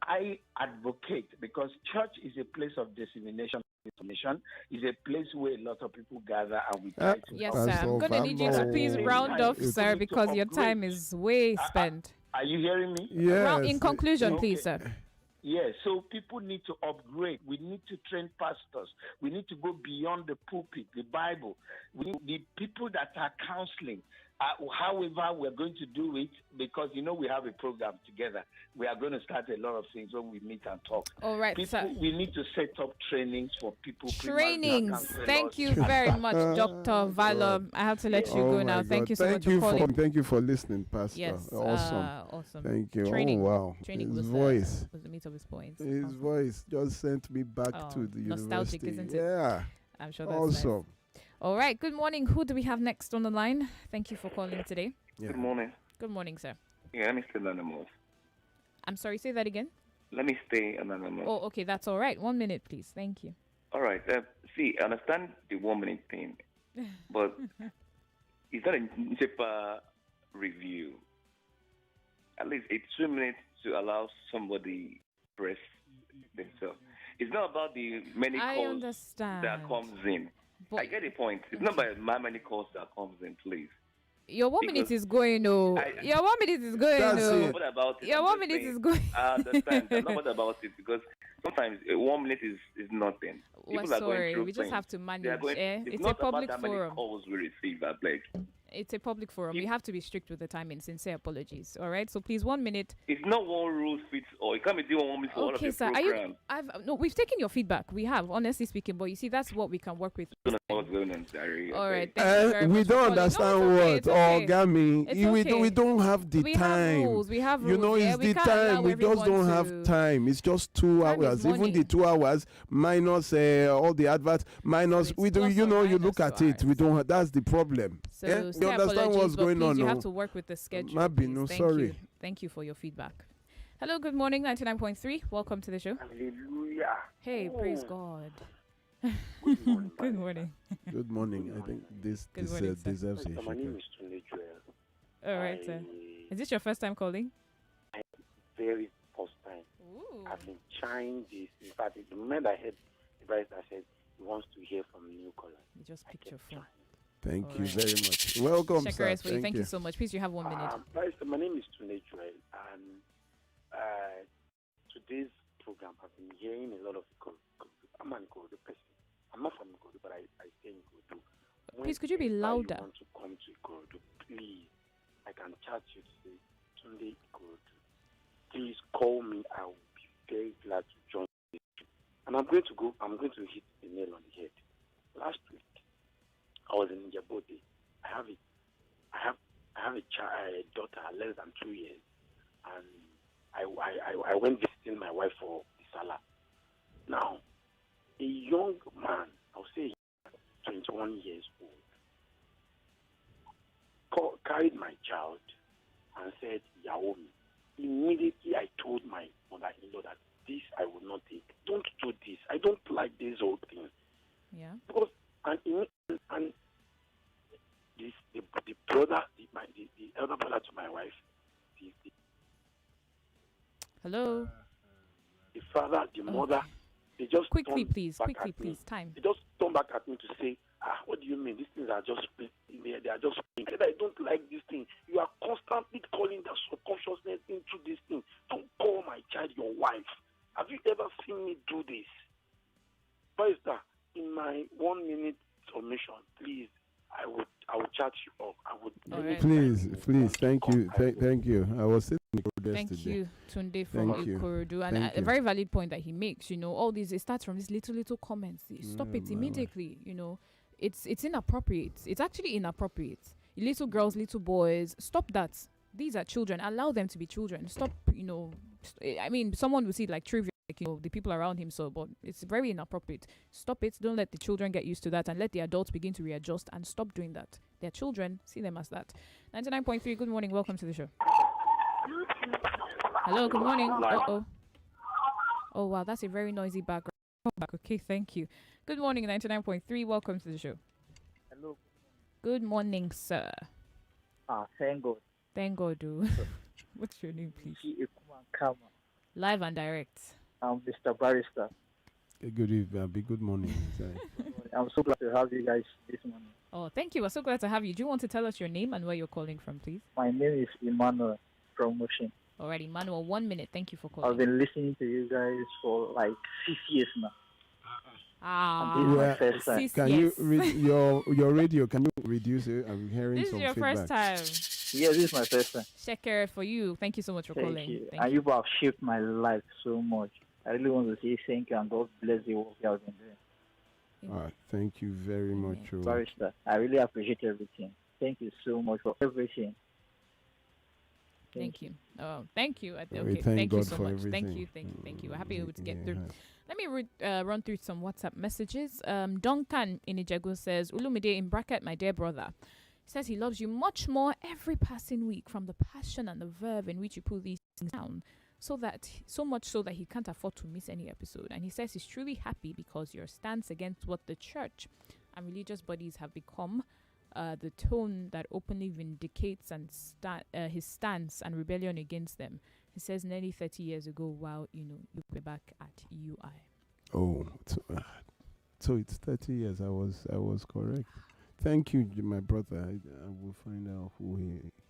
I advocate, because church is a place of dissemination of information, is a place where a lot of people gather and we try to... Yes, sir. I'm going to need you to please round off, sir, because your time is way spent. Are you hearing me? Yes. In conclusion, please, sir. Yeah, so people need to upgrade. We need to train pastors. We need to go beyond the pulpit, the Bible. We need the people that are counseling. However, we're going to do it because, we have a program together. We are going to start a lot of things when we meet and talk. All right, sir. We need to set up trainings for people. Trainings. Thank you very much, Dr. Valo. I have to let you go now. Thank you so much for calling. Thank you for listening, Pastor. Yes. Awesome. Thank you. Training. Oh, wow. Training his was the meat of his points. His voice just sent me back to the nostalgic, university. isn't it? Yeah. I'm sure that's awesome. Nice. All right. Good morning. Who do we have next on the line? Thank you for calling today. Yeah. Good morning. Good morning, sir. Yeah, let me stay anonymous. I'm sorry, say that again. Let me stay anonymous. Oh, okay, that's all right. 1 minute, please. Thank you. All right. See, I understand the 1 minute thing, but is that a newspaper review? At least it's 2 minutes to allow somebody to express themselves. It's not about the many calls that comes in. But I get the point. It's not about how many calls that comes in, please. Your 1 minute is going, Your 1 minute is going, I'm not bothered about it. Your I'm 1 just minute saying, is going. I understand. I'm not bothered about it because sometimes 1 minute is nothing. We're People are going sorry. through We just things. have to They manage. are going, It's a not about public how many forum. calls we receive. I beg. It's a public forum. You have to be strict with the timing. Sincere apologies. All right. So please, 1 minute. It's not one rule fits all. You can't be doing 1 minute for all of Okay, your sir. programs. No, we've taken your feedback. We have, honestly speaking. But you see, that's what we can work with. I don't know what's going on, Sorry. All right. Thank you very We much for don't calling. understand No, what it's okay. Ogami. It's We okay. don't have the We time. have rules. We have You know, rules. Yeah, it's we the can't allow time. We just everyone don't to- have time. It's just 2 Time is hours. Even money. the 2 hours minus all the adverts minus. We do. plus You or know, you minus look at 2 it. We don't. That's the problem. So Yeah? You sincere understand apologies, what's but going please, on you now? have to work with the schedule. Maybe please. no, Thank sorry. you. Thank you for your feedback. Hello, good morning, 99.3. Welcome to the show. Hallelujah. Hey, praise Oh. God. Good morning. Good morning. I think this Good morning, sir. deserves a My name shaker. is Tunde Joel. All right, sir. Is this your first time calling? Very first time. I've been trying this. In fact, the moment I heard the barrister said he wants to hear from new callers. You just picked your phone. Thank All you right. very much. Welcome, Check sir. your for you. Thank you so much. Please, you have 1 minute. Barrister, my name is Tunde Joel, and today's program I've been hearing a lot of I'm an Ikorodu person. I'm not from Ikorodu, but I stay in Ikorodu. Please, could you be louder? You want to come to Ikorodu, please. I can chat you to say Tunde Ikorodu. Please call me. I will be very glad to join you. And I'm going to hit the nail on the head. Last week, I was in Njabode. I have a daughter less than 2 years, and I went visiting my wife for the Salah. Now, a young man, I'll say 21 years old, carried my child and said, Yaomi. Immediately, I told my mother-in-law that this I will not take. Don't do this. I don't like these old things. Yeah. Because and the brother, the elder brother to my wife, Hello. The father, the mother, they just quickly, turned please. back Quickly, at me. please. Time. They just turn back at me to say, what do you mean? These things are just they are just. I don't like this thing. You are constantly calling the subconsciousness into this thing. Don't call my child your wife. Have you ever seen me do this? Pastor, in my 1 minute submission, please, I would chat you up. I would. Right. Please, thank you, thank you. I was sitting in Ikorodu Thank yesterday. you, Tunde from Thank you. Ikorodu. And Thank a you. very valid point that he makes. You know, all these, it starts from these little comments. Stop it immediately. You know, it's inappropriate. It's actually inappropriate. Little girls, little boys, stop that. These are children. Allow them to be children. Stop, you know, I mean, someone will see it like trivial, like, you know, the people around him, so, but it's very inappropriate. Stop it. Don't let the children get used to that, and let the adults begin to readjust and stop doing that. They're children. See them as that. 99.3, good morning. Welcome to the show. Hello, good morning. Uh-oh. Oh, wow, that's a very noisy background. Okay, thank you. Good morning, 99.3. Welcome to the show. Hello. Good morning, sir. Thank God. Thank God, dude. What's your name, please? Onyinyechi Ekumankama. Live and direct. I'm Mr. Barrister. Good evening, good morning. I'm so glad to have you guys this morning. Oh, thank you. We're so glad to have you. Do you want to tell us your name and where you're calling from, please? My name is Emmanuel Promotion. Alright, Emmanuel, 1 minute. Thank you for calling. I've been listening to you guys for like 6 years now. And this is my first time. Can you read your radio? Can you reduce it? I'm hearing This some is your feedback. first time. Yeah, this is my first time. Checker for you. Thank you so much for Thank calling. you. Thank And you have shaped my life so much. I really want to say thank you and God bless the work you have been doing. All right, thank you very much. Barrister, I really appreciate everything. Thank you so much for everything. Thank you. Oh, thank you. We Okay, thank thank you God so for much. everything. Thank you. We're happy able to get Yeah. through. Let me run through some WhatsApp messages. Duncan in Ijegu says, Ulumide in bracket, my dear brother, says he loves you much more every passing week from the passion and the verve in which you put these things down, so much so that he can't afford to miss any episode. And he says he's truly happy because your stance against what the church and religious bodies have become, the tone that openly vindicates and his stance and rebellion against them. He says nearly 30 years ago, while you were back at UI. Oh, so it's 30 years. I was correct. Thank you, my brother. I will find out who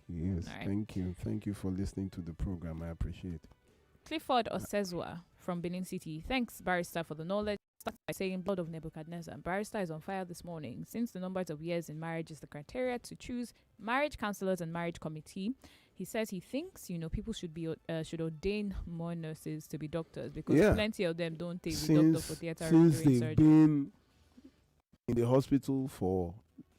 he is. All right. Thank you. Thank you for listening to the program. I appreciate it. Clifford Osezwa from Benin City. Thanks, Barrister, for the knowledge. Start by saying blood of Nebuchadnezzar. Barrister is on fire this morning. Since the numbers of years in marriage is the criteria to choose marriage counselors and marriage committee, he says he thinks, people should ordain more nurses to be doctors because plenty of them don't take the doctor for theatre since surgery. They've been in the hospital for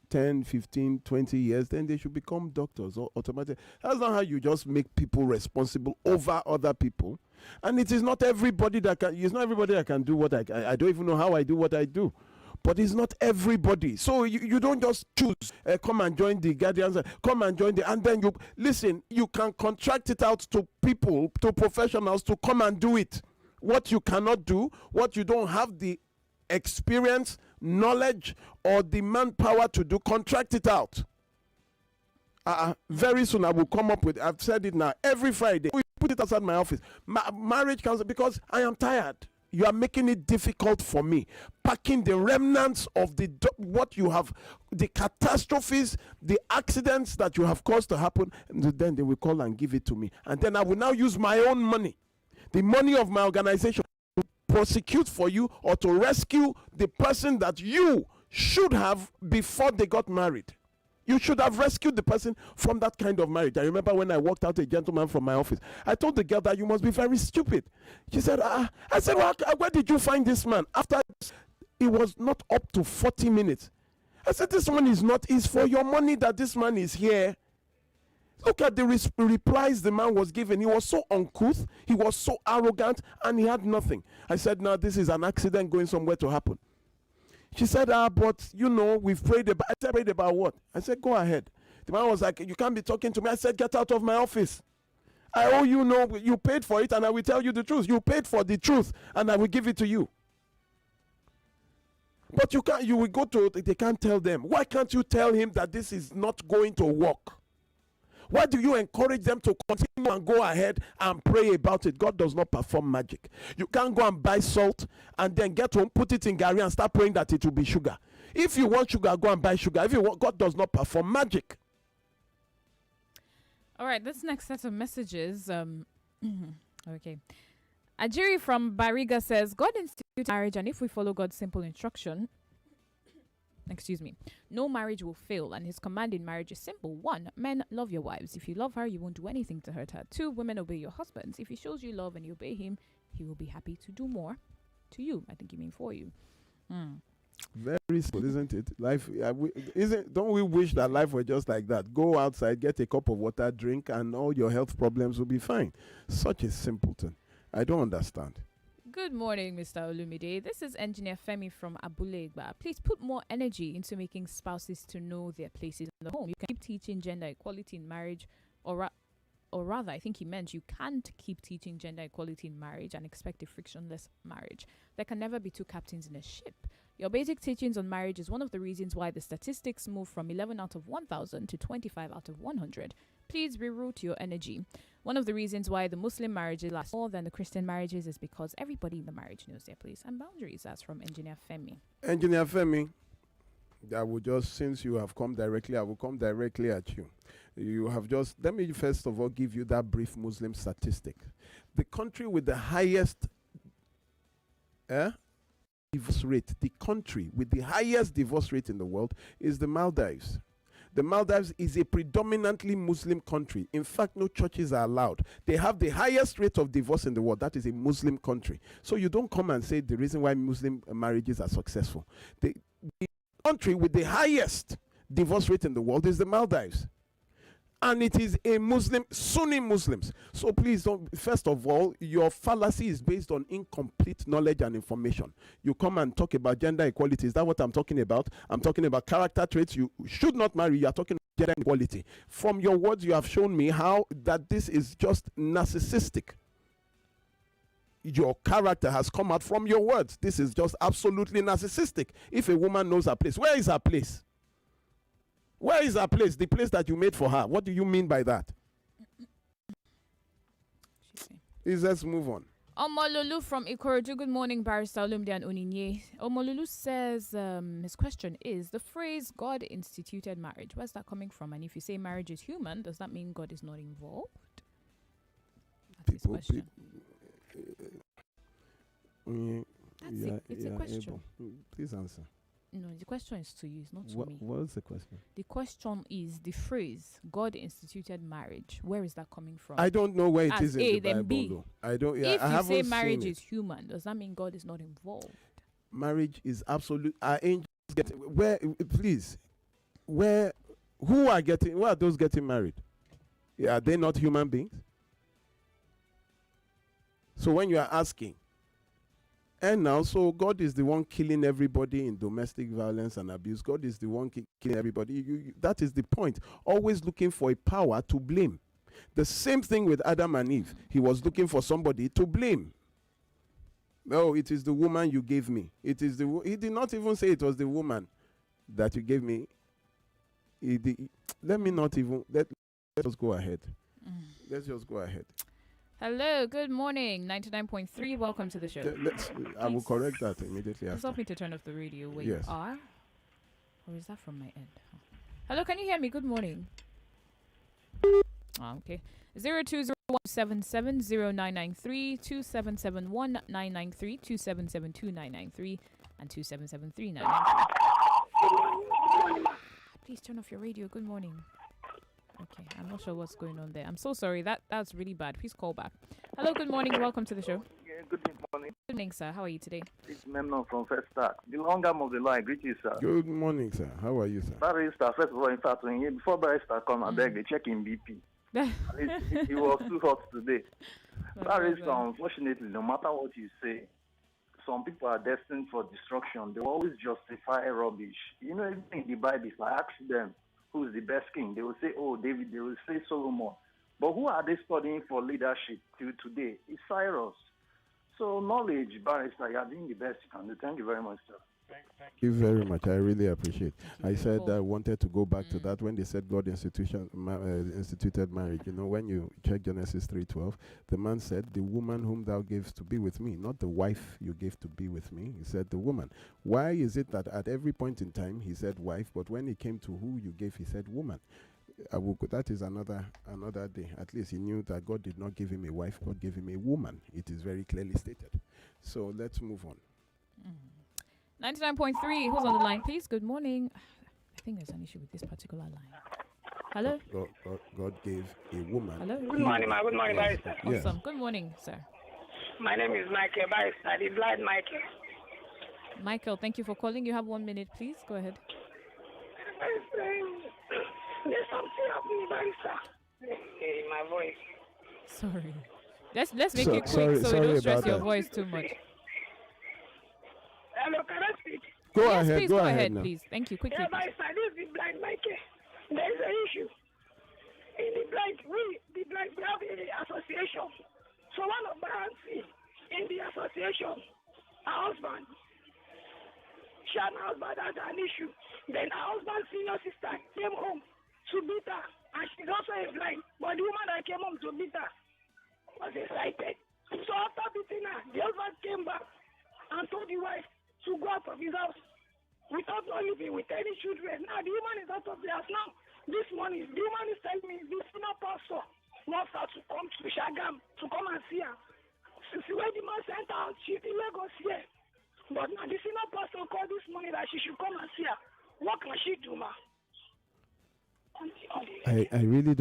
10, 15, 20 years, then they should become doctors or automatic. That's not how you just make people responsible over other people. And it is not everybody that can do what I don't even know how I do what I do. But it's not everybody. So you don't just choose, come and join the guardians, come and join and then you can contract it out to people, to professionals to come and do it. What you cannot do, what you don't have the experience, knowledge, or the manpower to do, contract it out. Very soon I will come up with, I've said it now, every Friday, we put it outside my office. Marriage counselor, because I am tired. You are making it difficult for me. Packing the remnants of what you have, the catastrophes, the accidents that you have caused to happen, and then they will call and give it to me. And then I will now use my own money, the money of my organization, to prosecute for you or to rescue the person that you should have before they got married. You should have rescued the person from that kind of marriage. I remember when I walked out a gentleman from my office, I told the girl that you must be very stupid. She said, I said, well, where did you find this man? After it was not up to 40 minutes. I said, this one is not, it's for your money that this man is here. Look at the replies the man was given. He was so uncouth, he was so arrogant, and he had nothing. I said, now this is an accident going somewhere to happen. She said, but we've prayed about. I said, prayed about what? I said, go ahead. The man was like, you can't be talking to me. I said, get out of my office. I owe you, you paid for it, and I will tell you the truth. You paid for the truth, and I will give it to you. But you will go to, they can't tell them. Why can't you tell him that this is not going to work? Why do you encourage them to continue and go ahead and pray about it? God does not perform magic. You can't go and buy salt and then get home, put it in Gary and start praying that it will be sugar. If you want sugar, go and buy sugar. If you want, God does not perform magic. All right, this next set of messages. Okay. Ajiri from Bariga says, God instituted marriage, and if we follow God's simple instruction, no marriage will fail, and his command in marriage is simple. 1, men, love your wives. If you love her, you won't do anything to hurt her. 2, women, obey your husbands. If he shows you love and you obey him, he will be happy to do more to you. I think you mean for you. Very simple, isn't it? Life don't we wish that life were just like that? Go outside, get a cup of water, drink, and all your health problems will be fine. Such a simpleton. I don't understand. Good morning, Mr. Olumide. This is Engineer Femi from Abulegba. Please put more energy into making spouses to know their places in the home. You can keep teaching gender equality in marriage, or rather, I think he meant you can't keep teaching gender equality in marriage and expect a frictionless marriage. There can never be two captains in a ship. Your basic teachings on marriage is one of the reasons why the statistics move from 11 out of 1,000 to 25 out of 100. Please reroute your energy. One of the reasons why the Muslim marriages last more than the Christian marriages is because everybody in the marriage knows their place and boundaries. That's from Engineer Femi. Engineer Femi, since you have come directly, I will come directly at you. You have let me first of all give you that brief Muslim statistic. The country with the highest divorce rate, the country with the highest divorce rate in the world is the Maldives. The Maldives is a predominantly Muslim country. In fact, no churches are allowed. They have the highest rate of divorce in the world. That is a Muslim country. So you don't come and say the reason why Muslim marriages are successful. The country with the highest divorce rate in the world is the Maldives. And it is a Sunni Muslims. So please don't, first of all, your fallacy is based on incomplete knowledge and information. You come and talk about gender equality. Is that what I'm talking about? I'm talking about character traits you should not marry. You are talking about gender equality. From your words, you have shown me how that this is just narcissistic. Your character has come out from your words. This is just absolutely narcissistic. If a woman knows her place, where is her place? Where is her place? The place that you made for her. What do you mean by that? Let's move on. Omolulu from Ikorodu. Good morning, Barrister Olumide and Onyinye. Omolulu says his question is the phrase God instituted marriage. Where's that coming from? And if you say marriage is human, does that mean God is not involved? That's his question. It's a question. Please answer. No, the question is to you, it's not to me. What is the question? The question is the phrase God instituted marriage. Where is that coming from? I don't know where it As is in A, the then Bible. B. Though. I don't. Yeah, If I you haven't say seen marriage it. is human, does that mean God is not involved? Marriage is absolute. Are angels getting where? Please, where? Who are getting? Where are those getting married? Yeah, are they not human beings? So when you are asking, and now, so God is the one killing everybody in domestic violence and abuse. God is the one killing everybody. That is the point. Always looking for a power to blame. The same thing with Adam and Eve. He was looking for somebody to blame. No, it is the woman you gave me. It is the. He did not even say it was the woman that you gave me. Let me not even. Let us go ahead. Let's just go ahead. Hello, good morning. 99.3, welcome to the show. I will correct that immediately after. Help me to turn off the radio where Yes. you are. Or is that from my end? Hello, can you hear me? Good morning. Okay. 0201770993, 2771-993, 2772-993, and 2773-993. Please turn off your radio. Good morning. Okay, I'm not sure what's going on there. I'm so sorry. That's really bad. Please call back. Hello, good morning. Welcome to the show. Yeah, good morning. Good morning, sir. How are you today? It's Memnon from First Start. The long arm of the law, I greet you, sir. Good morning, sir. How are you, sir? Barrister, first of all, in fact, before Barrister come, I beg, they check in BP. It was too hot today. Barrister, unfortunately, no matter what you say, some people are destined for destruction. They always justify rubbish. You know, even in the Bible, if I ask them, who's the best king? They will say, oh, David. They will say Solomon. But who are they studying for leadership till today? It's Cyrus. So knowledge, Barrister, you are doing the best you can do. Thank you very much, sir. Thank you very much. I really appreciate. I said I wanted to go back to that when they said God instituted marriage. You know, when you check Genesis 3:12, the man said, "The woman whom thou gavest to be with me," not the wife you gave to be with me. He said, "The woman." Why is it that at every point in time he said wife, but when he came to who you gave, he said woman? That is another day. At least he knew that God did not give him a wife; God gave him a woman. It is very clearly stated. So let's move on. 99.3, who's on the line, please? Good morning. I think there's an issue with this particular line. Hello? God gave a woman. Hello? Good morning, ma. Good morning, Barrister. Yes. Awesome. Good morning, sir. My name is Michael Barrister, the blind Michael. Michael, thank you for calling. You have 1 minute, please. Go ahead. There's something happening, Barrister. In my voice. Sorry. Let's make it quick so we don't stress your voice too much. Hello, can I speak? Go yes, ahead. Please, go ahead, now. please. Thank you. Quickly. Yeah, Barrister, this is the blind Michael. There is an issue. In the blind, we have an association. So one of my aunties in the association, her husband, she and her husband had an issue. Then her husband's senior sister came home to meet her, and she's also a blind. But the woman that came home to meet her was a sighted. So after beating her, the husband came back and told the wife to go out of his house without not living with any children. Now the woman is out of the house now. This morning, the woman is telling me the senior pastor wants her to come to Shagam to come and see her. Since when the man sent her, she's in Lagos here. But now the senior pastor called this morning that she should come and see her. What can she do, ma? I really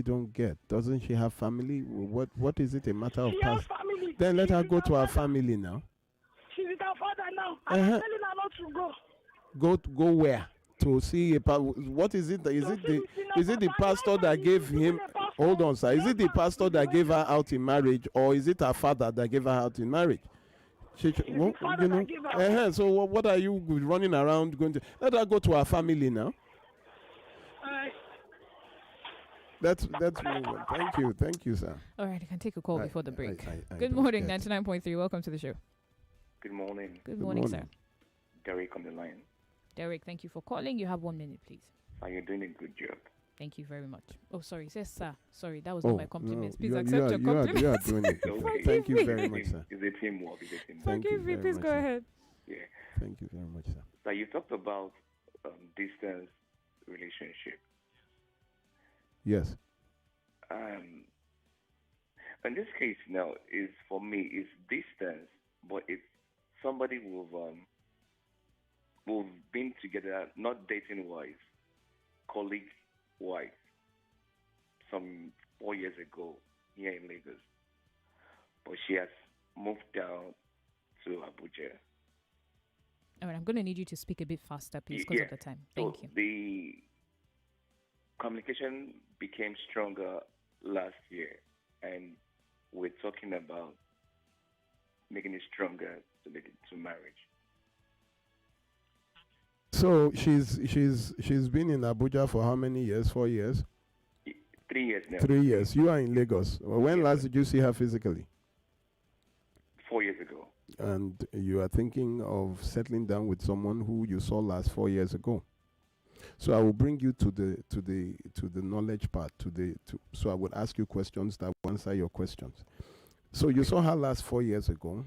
don't get. Doesn't she have family? What is it a matter of She has past? family. Then let She's her with go her to her father. family now. She's with her father now. I'm telling her not to go. Go where? To see a what is it? Is it the pastor that gave him? Hold on, sir. Is it the pastor that gave her out in marriage, or is it her father that gave her out in marriage? So what are you running around going to? Let her go to her family now. Let's move on. Thank you, sir. All right, I can take a call before the break. I Good don't morning, get. 99.3. Welcome to the show. Good morning. Good morning, sir. Derek on the line. Derek, thank you for calling. You have 1 minute, please. Are you doing a good job? Thank you very much. Oh, sorry. Says sir. Sorry, that was not my compliments. Please you accept your compliments. You are doing it. Thank you very much, sir. It's a teamwork. It's a teamwork. Forgive me. Please go ahead. Yeah. Thank you very much, sir. So you talked about distance relationship. Yes. In this case now, is for me is distance, but it's somebody who've been together, not dating wise, colleague wise, some 4 years ago here in Lagos, but she has moved down to Abuja. All right, I'm going to need you to speak a bit faster, please, because of the time. Thank you. The communication became stronger last year, and we're talking about making it stronger to make it to marriage. So she's been in Abuja for how many years? 4 years? 3 years now. 3 years. You are in Lagos. When last did you see her physically? 4 years ago. And you are thinking of settling down with someone who you saw last 4 years ago. So I will bring you to the knowledge part. So I would ask you questions that will answer your questions. So you saw her last 4 years ago,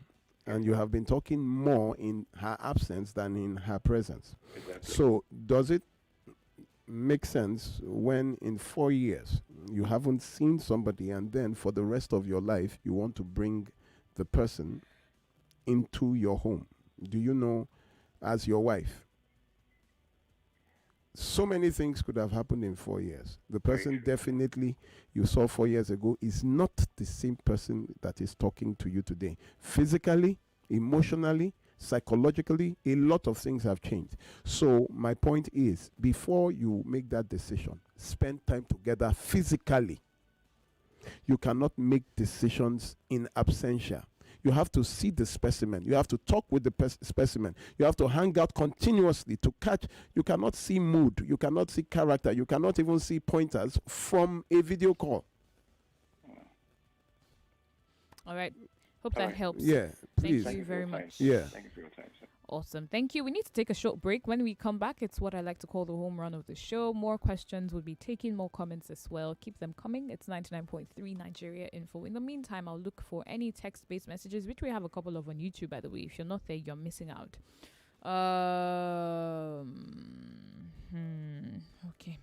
and you have been talking more in her absence than in her presence. Exactly. So does it make sense when in 4 years you haven't seen somebody, and then for the rest of your life you want to bring the person into your home? Do you know, as your wife, so many things could have happened in 4 years. The person definitely you saw 4 years ago is not the same person that is talking to you today. Physically, emotionally, psychologically, a lot of things have changed. So my point is, before you make that decision, spend time together physically. You cannot make decisions in absentia. You have to see the specimen. You have to talk with the specimen. You have to hang out continuously to catch. You cannot see mood. You cannot see character. You cannot even see pointers from a video call. All right. Hope that helps. Yeah, please. Thank you very much. Yeah. Thank you for your time, sir. Awesome. Thank you. We need to take a short break. When we come back, it's what I like to call the home run of the show. More questions. We'll be taking more comments as well. Keep them coming. It's 99.3 Nigeria Info. In the meantime, I'll look for any text-based messages, which we have a couple of on YouTube, by the way. If you're not there, you're missing out. Okay.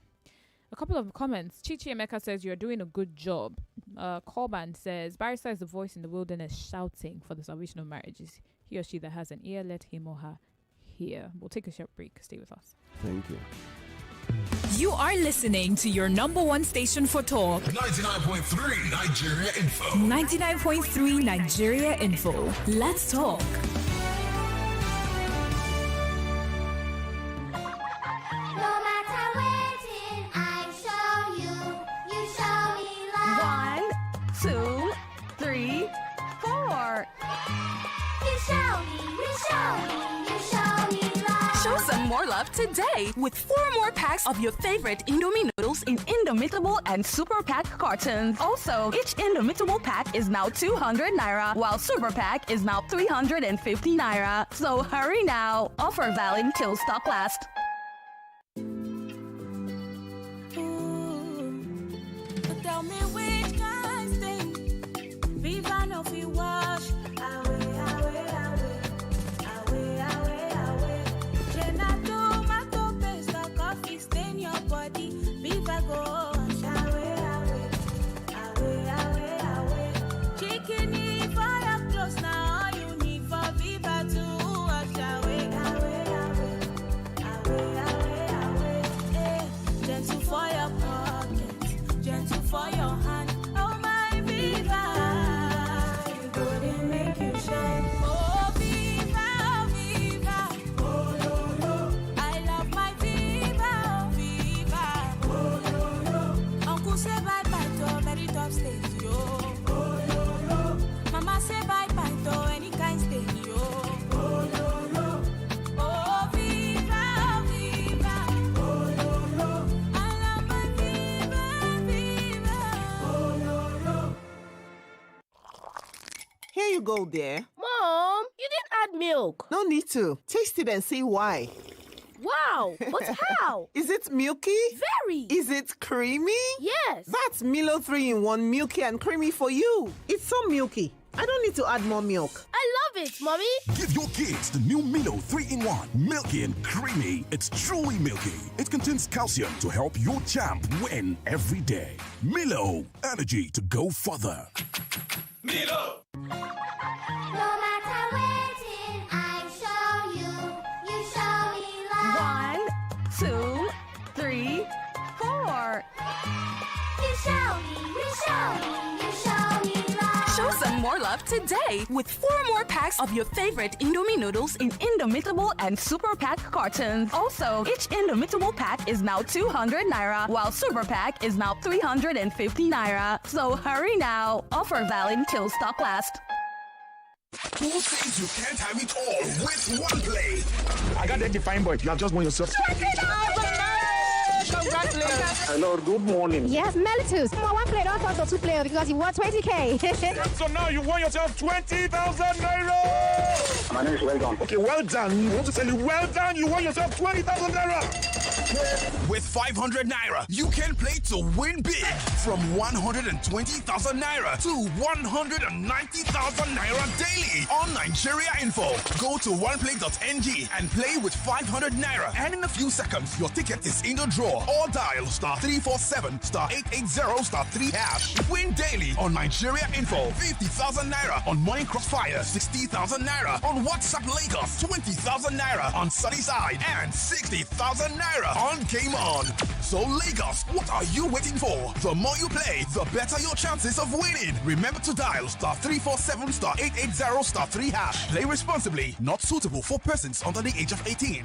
A couple of comments. Chichi Emeka says, you're doing a good job. Corban says, Barrister is the voice in the wilderness shouting for the salvation of marriages. He or she that has an ear, let him or her hear. We'll take a short break. Stay with us. Thank you. You are listening to your number one station for talk. 99.3 Nigeria Info. 99.3 Nigeria Info. Let's talk. No matter waiting, I show you. You show me love. 1, 2, 3, 4. You show me, you show me, you show me love. Show some more love today with 4 more packs of your favorite Indomie noodles in Indomitable and Super Pack cartons. Also, each Indomitable pack is now 200 naira, while Super Pack is now 350 naira. So hurry now. Offer valid till stock lasts. Tell me which kind thing Viva no fi wash away, away, away, away, away, away. Jenna tomato paste or coffee stain your body. Viva go wash away, away, away, away, away. Chicken for your clothes now all you need for Viva to wash away, away, away, away, away, away. Eh, gentle for your pocket, gentle for your hand. Oh my Viva, you go and make you shine. Oh Viva, Viva. Oh yo yo, I love my Viva, oh Viva. Oh yo yo, Uncle say bye bye to very top stage yo. Oh yo yo, Mama say bye bye to any kind stage yo. Oh yo yo, oh Viva, Viva. Oh yo yo, I love my Viva, Viva. Oh yo yo. Here you go, dear. Mom, you didn't add milk. No need to. Taste it and see why. Wow, but how? Is it milky? Very. Is it creamy? Yes. That's Milo 3-in-1 milky and creamy for you. It's so milky. I don't need to add more milk. I love it, Mommy. Give your kids the new Milo 3-in-1, milky and creamy. It's truly milky. It contains calcium to help your champ win every day. Milo, energy to go further. Milo! No matter waiting, I show you. You show me love. 1, 2, 3, 4. You show me, you show me, you show me love. Show some more love today with 4 more packs of your favorite Indomie noodles in Indomitable and Super Pack cartons. Also, each Indomitable pack is now 200 naira, while Super Pack is now 350 naira. So hurry now. Offer valid till stock lasts. Who thinks you can't have it all with one play? I got that defined boy. You have just won yourself. Congratulations. Hello, good morning. Yes, Melitus. Come on, one player, don't talk to 2 players because you won 20K. So now you won yourself 20,000 naira. My name is Well Done. Okay, well done. You want to tell you, well done. You won yourself 20,000 naira. With 500 naira, you can play to win big from 120,000 naira to 190,000 naira daily on Nigeria Info. Go to oneplay.ng and play with 500 naira. And in a few seconds, your ticket is in the draw. Or dial *347 *880 *3 hash. Win daily on Nigeria Info. 50,000 naira on Money Crossfire. 60,000 naira on WhatsApp Lagos. 20,000 naira on Sunnyside. And 60,000 naira on Game On. So Lagos, what are you waiting for? The more you play, the better your chances of winning. Remember to dial *347 *880 *3 hash. Play responsibly. Not suitable for persons under the age of 18.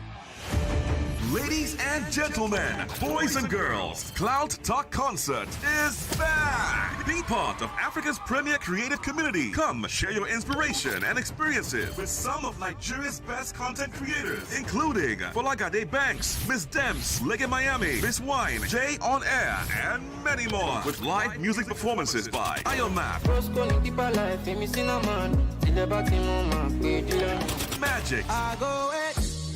Ladies and gentlemen, boys and girls, Cloud Talk Concert is back! Be part of Africa's premier creative community. Come share your inspiration and experiences with some of Nigeria's best content creators, including Folagade Banks, Miss Dems, Lege Miami, Miss Wine, Jay On Air, and many more. With live music performances by Ionmap, Magic,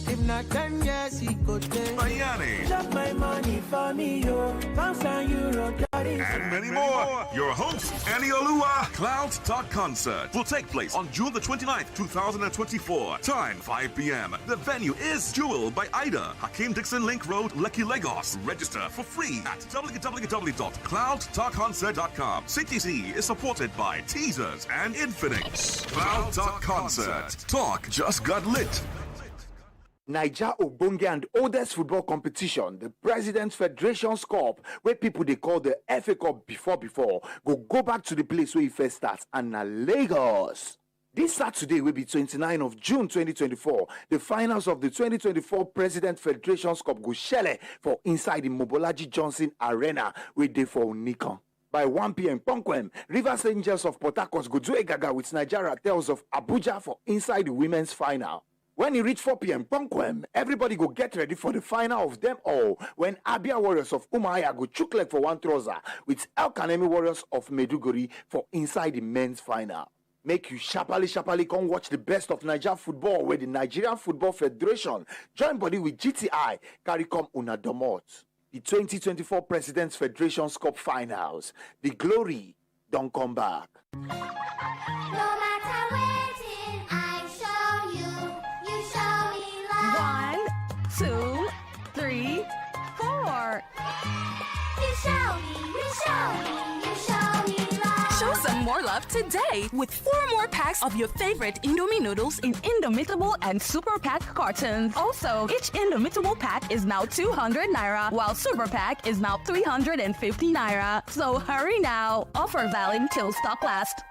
if not 10 years, he could take. Bayani, Drop my money for me, yo. Pounds and euro, daddy. and many more. Your host, Annie Olua. Cloud Talk Concert will take place on June the 29th, 2024. Time 5 p.m. The venue is Jewel by Ida, Hakeem Dixon Link Road, Lekki, Lagos. Register for free at www.cloudtalkconcert.com. CTC is supported by Teasers and Infinix. Cloud Talk Concert. Talk just got lit. Niger Ogbonge and oldest football competition, the President's Federation's Cup, where people they call the FA Cup before, go back to the place where it first starts, and na Lagos. This Saturday will be 29 of June 2024. The finals of the 2024 President Federation's Cup go shele for inside the Mobolaji Johnson Arena, where they for Nikon. By 1 p.m. Ponkwem, Rivers Angels of Port Harcourt go do a gaga with Nigeria Tales of Abuja for inside the women's final. When it reach 4 p.m. Ponkwem, everybody go get ready for the final of them all. When Abia Warriors of Umuahia go chook leg for one trouser with El Kanemi Warriors of Meduguri for inside the men's final. Make you sharply come watch the best of Nigeria football where the Nigerian Football Federation join body with GTI carry come una domot. The 2024 President's Federation's Cup finals. The glory don't come back. No matter waiting, I show you. You show me love. 1, 2, 3, 4. You show me, you show me, you show me love. Show some more love today with 4 more packs of your favorite Indomie noodles in Indomitable and Super Pack cartons. Also, each Indomitable pack is now 200 naira, while Super Pack is now 350 naira. So hurry now. Offer valid till stock lasts.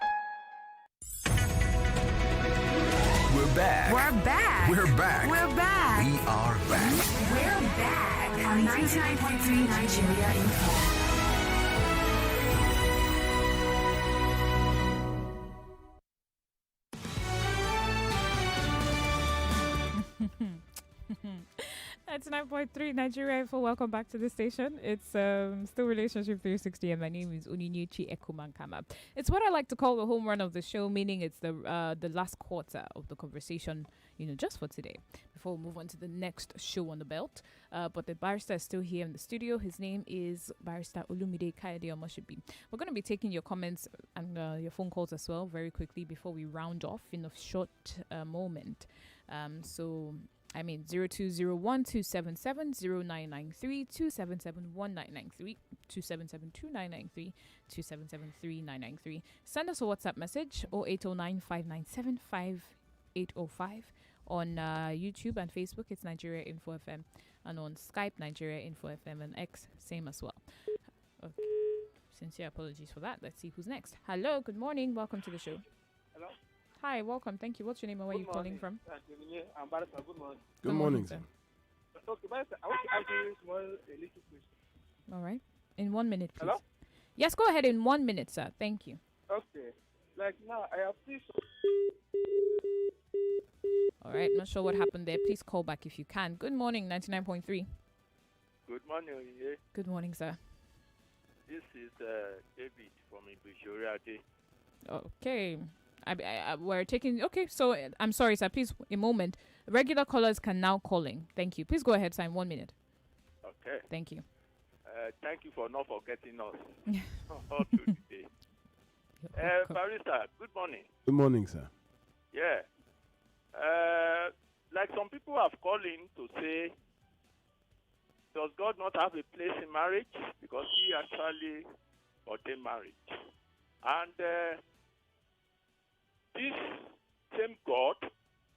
We're back. We're back. We're back. We're back. We are back. We're back on 99.3 Nigeria Info. That's 99.3 Nigeria Info. Welcome back to the station. It's still Relationship 360, and my name is Onyinyechi Ekumankama. It's what I like to call the home run of the show, meaning it's the last quarter of the conversation, just for today, before we move on to the next show on the belt. But the barrister is still here in the studio. His name is Barrister Olumide Kayode Omoshibi. We're going to be taking your comments and your phone calls as well very quickly before we round off in a short moment. 0201-277-0993, 277-1993, 277-2993, 277-3993. Send us a WhatsApp message, 0809-597-5805. On YouTube and Facebook, it's Nigeria Info FM. And on Skype, Nigeria Info FM, and X, same as well. Okay. Sincere apologies for that. Let's see who's next. Hello, good morning. Welcome to the show. Hello. Hi, welcome. Thank you. What's your name and where are you calling from? I'm Barrister. Good morning. Good morning, sir. Okay, Barrister, I want to ask you a little question. All right. In 1 minute, please. Hello? Yes, go ahead in 1 minute, sir. Thank you. Okay. Like now, I have this. All right. Not sure what happened there. Please call back if you can. Good morning, 99.3. Good morning, Oye. Good morning, sir. This is David from Ibishoriade. Okay. We're taking... Okay, so I'm sorry, sir. Please, a moment. Regular callers can now call in. Thank you. Please go ahead, sir, in 1 minute. Okay. Thank you. Thank you for not forgetting us all through the day. Barrister, good morning. Good morning, sir. Yeah. Like some people have called in to say, does God not have a place in marriage? Because he actually ordained marriage. And this same God,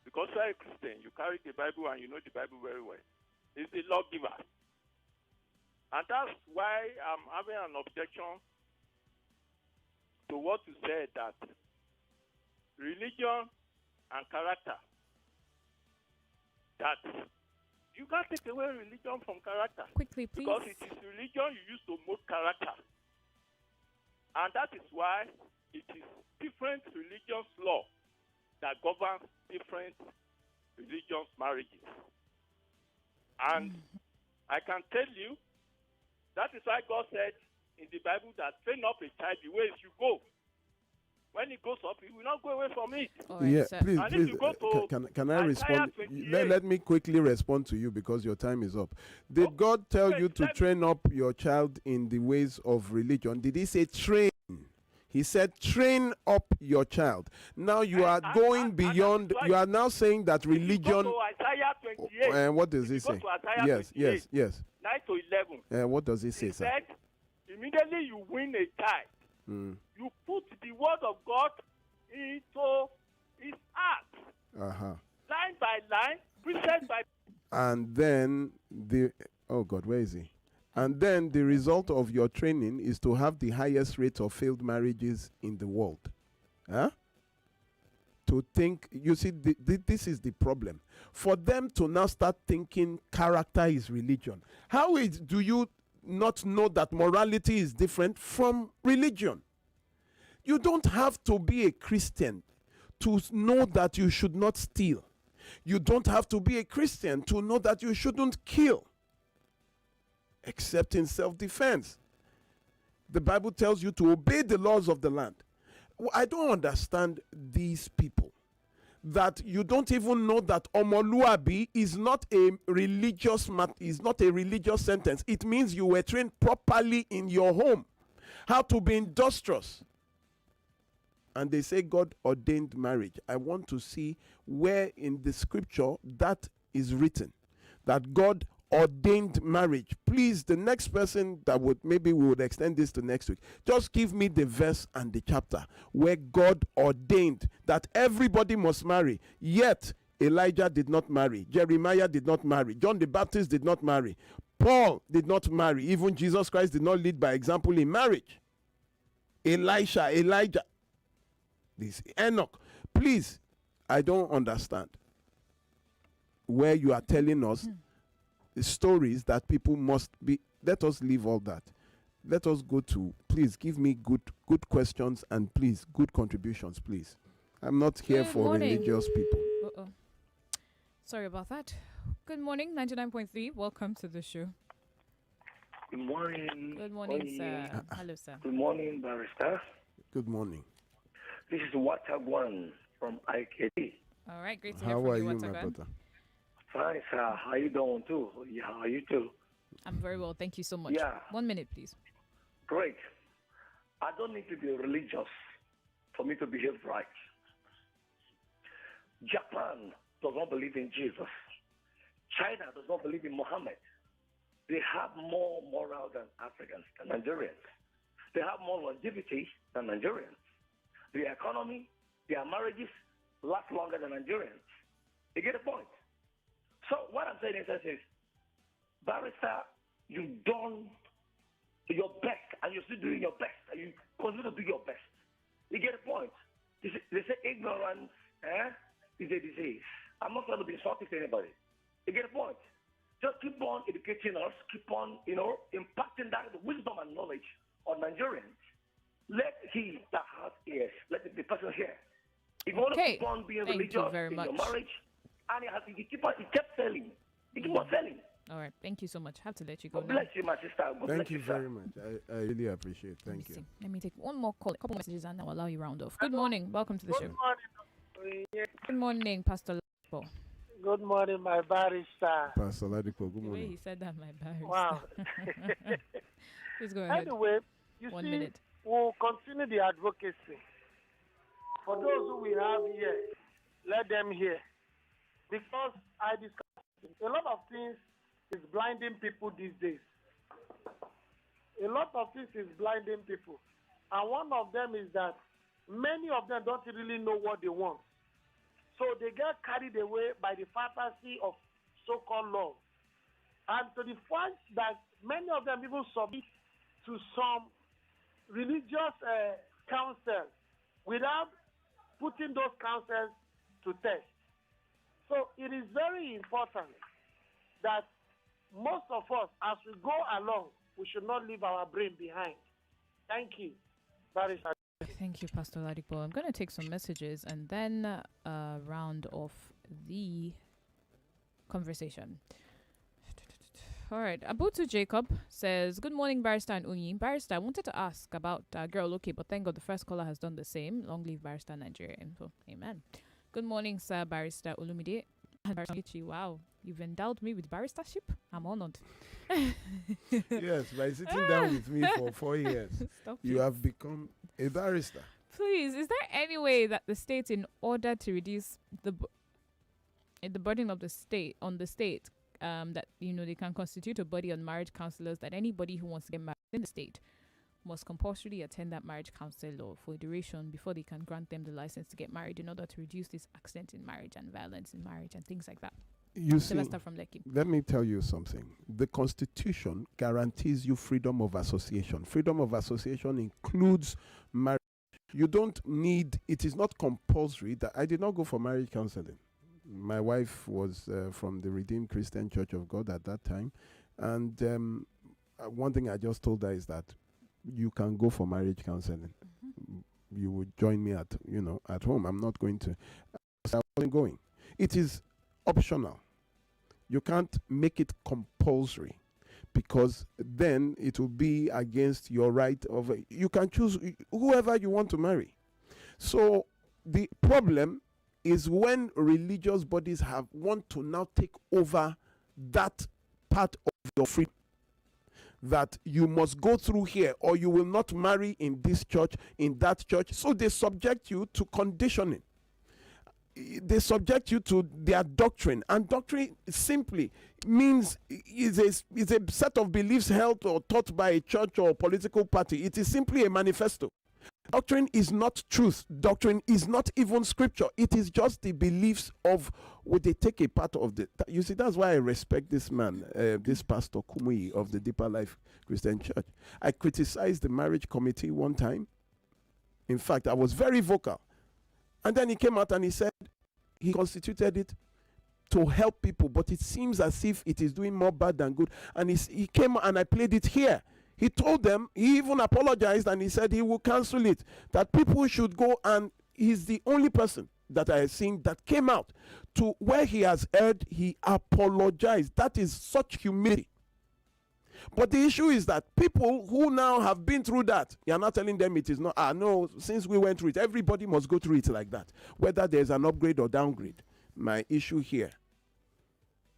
because you are a Christian, you carry the Bible and you know the Bible very well, is the lawgiver. And that's why I'm having an objection to what you said, that religion and character, that you can't take away religion from character. Quickly, please. Because it is religion you use to mold character. And that is why it is different religious law that governs different religious marriages. And I can tell you, that is why God said in the Bible that train up a child the way it should go. When he goes up, he will not go away from it. Yeah, please, and please. if you go to Can I respond? 28, Let me quickly respond to you because your time is up. Did God tell you to train up your child in the ways of religion? Did he say train? He said train up your child. Now you are going beyond. You are now saying that religion. Go to Isaiah 28. And what does he say? Go to Isaiah Yes, 28, yes, yes. 9 to 11. What does he say, He sir? said, immediately you win a child, you put the word of God into his heart. Line by line, precept by... And then where is he? And then the result of your training is to have the highest rate of failed marriages in the world. Huh? To think, you see, this is the problem. For them to now start thinking character is religion. Do you not know that morality is different from religion? You don't have to be a Christian to know that you should not steal. You don't have to be a Christian to know that you shouldn't kill, except in self-defense. The Bible tells you to obey the laws of the land. I don't understand these people, that you don't even know that omoluabi is not a religious sentence. It means you were trained properly in your home how to be industrious. And they say God ordained marriage. I want to see where in the scripture that is written, that God ordained marriage. Please, the next person maybe we would extend this to next week, just give me the verse and the chapter where God ordained that everybody must marry. Yet Elijah did not marry, Jeremiah did not marry, John the Baptist did not marry, Paul did not marry, even Jesus Christ did not lead by example in marriage. Elijah, this Enoch. Please, I don't understand where you are telling us stories that people must be. Let us leave all that. Let us go to, please give me good questions and please good contributions, please. I'm not here for religious people. Sorry about that. Good morning, 99.3. Welcome to the show. Good morning. Good morning, sir. Hello, sir. Good morning, Barrister. Good morning. This is Watagwan from IKD. All right, great to hear How from are you, you, my Watagwan. brother? Fine, sir. How you doing, too? Yeah, how are you, too? I'm very well. Thank you so much. Yeah. 1 minute, please. Great. I don't need to be religious for me to behave right. Japan does not believe in Jesus. China does not believe in Muhammad. They have more moral than Africans, than Nigerians. They have more longevity than Nigerians. Their economy, their marriages last longer than Nigerians. You get the point? So what I'm saying is, Barrister, you've done your best, and you're still doing your best, and you continue to do your best. You get the point? They say ignorance is a disease. I'm not trying to be insulting to anybody. You get the point? Just keep on educating us, keep on, impacting that wisdom and knowledge on Nigerians. Let he that has ears, let the person hear. If you want to keep on being religious in your marriage, and he kept selling. He keep on selling. All right, thank you so much. I have to let you go God now. bless you, my sister. God Thank bless you sir. very much. I really appreciate it. Thank you. Let me take one more call, a couple messages, and I'll allow you round off. Good morning. Welcome to the show. Good morning, Pastor Ladipo. Good morning, my barrister. Pastor Ladipo, good The way morning. he said that, my barrister. Wow. Please go ahead. Anyway, you 1 see, minute. we'll continue the advocacy. For those who we have here, let them hear. Because I discussed a lot of things is blinding people these days. A lot of things is blinding people. And one of them is that many of them don't really know what they want. So they get carried away by the fantasy of so-called love. And to the point that many of them even submit to some religious counsel without putting those counsels to test. So it is very important that most of us, as we go along, we should not leave our brain behind. Thank you. Thank you, Pastor Ladipo. I'm going to take some messages and then round off the conversation. All right. Abutu Jacob says, good morning, Barrister and Unyi. Barrister, I wanted to ask about Girl Okay, but thank God the first caller has done the same. Long live Barrister Nigeria Info. Amen. Good morning, Sir Barrister Olumide. Barrister, wow, you've endowed me with barristership. I'm honored. Yes, by sitting down with me for 4 years, you have become a barrister. Please, is there any way that the state, in order to reduce the burden of the state on the state, that they can constitute a body on marriage counselors, that anybody who wants to get married in the state must compulsorily attend that marriage counselor for a duration before they can grant them the license to get married, in order to reduce this accident in marriage and violence in marriage and things like that? You see, Sylvester from Lekki. let me tell you something. The Constitution guarantees you freedom of association. Freedom of association includes marriage. You don't need, it is not compulsory. That I did not go for marriage counseling. My wife was from the Redeemed Christian Church of God at that time. And one thing I just told her is that you can go for marriage counseling. You would join me at home. I'm not going to. I wasn't going. It is optional. You can't make it compulsory, because then it will be against your right of. You can choose whoever you want to marry. So the problem is when religious bodies want to now take over that part of your freedom, that you must go through here or you will not marry in this church, in that church. So they subject you to conditioning. They subject you to their doctrine, and doctrine simply means is a set of beliefs held or taught by a church or political party. It is simply a manifesto. Doctrine is not truth. Doctrine is not even scripture. It is just the beliefs of what they take a part of the. You see, that's why I respect this man, this Pastor Kumuyi of the Deeper Life Christian Church. I criticized the marriage committee one time. In fact, I was very vocal. And then he came out and he said he constituted it to help people, but it seems as if it is doing more bad than good. And he came and I played it here. He told them, he even apologized, and he said he will cancel it, that people should go, and he's the only person that I have seen that came out to where he has erred, he apologized. That is such humility. But the issue is that people who now have been through that, you're not telling them it is not, no, since we went through it, everybody must go through it like that, whether there's an upgrade or downgrade. My issue here,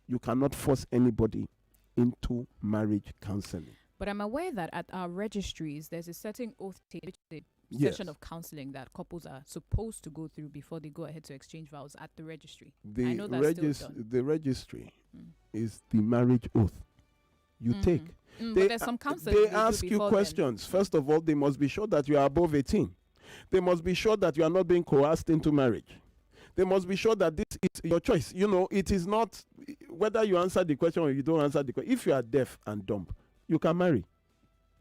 you cannot force anybody into marriage counseling. But I'm aware that at our registries, there's a certain oath taken, which is a Yes. session of counseling that couples are supposed to go through before they go ahead to exchange vows at the registry. I The, know that's still done. the registry is the marriage oath you take. But there's some counseling They they do ask you before then. questions. First of all, they must be sure that you are above 18. They must be sure that you are not being coerced into marriage. They must be sure that this is your choice. You know, it is not whether you answer the question or you don't answer the question. If you are deaf and dumb, you can marry.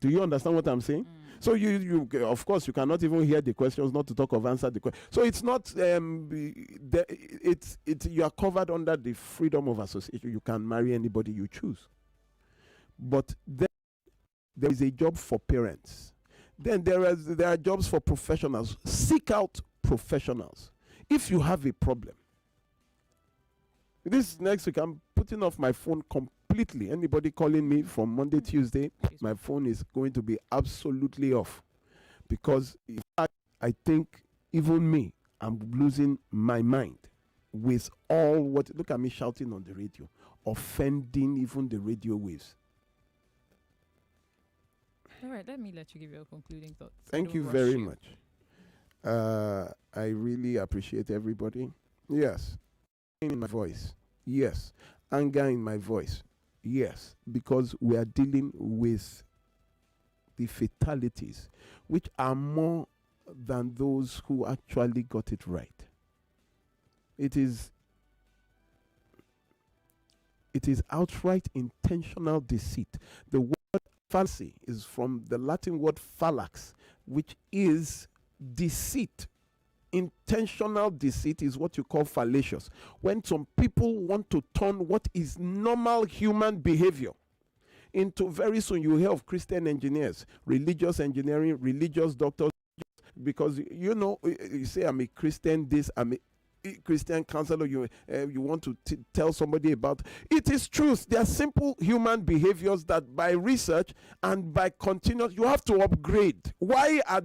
Do you understand what I'm saying? So you of course you cannot even hear the questions, not to talk of answer the question. So it's not you are covered under the freedom of association. You can marry anybody you choose. But then there is a job for parents. Then there are jobs for professionals. Seek out professionals. If you have a problem, this next week I'm putting off my phone completely. Anybody calling me from Monday, Tuesday, my phone is going to be absolutely off, because in fact, I think even me, I'm losing my mind with all what. Look at me shouting on the radio, offending even the radio waves. All right, let me let you give your concluding thoughts. Thank you very much. I really appreciate everybody. Yes. In my voice. Yes. Anger in my voice. Yes. Because we are dealing with the fatalities, which are more than those who actually got it right. It is outright intentional deceit. The word fallacy is from the Latin word fallax, which is deceit. Intentional deceit is what you call fallacious. When some people want to turn what is normal human behavior into, very soon you hear of Christian engineers, religious engineering, religious doctors, because you know, you say I'm a Christian this, I'm a Christian counselor, you want to tell somebody about. It is truth. They are simple human behaviors that by research and by continuous, you have to upgrade. Why are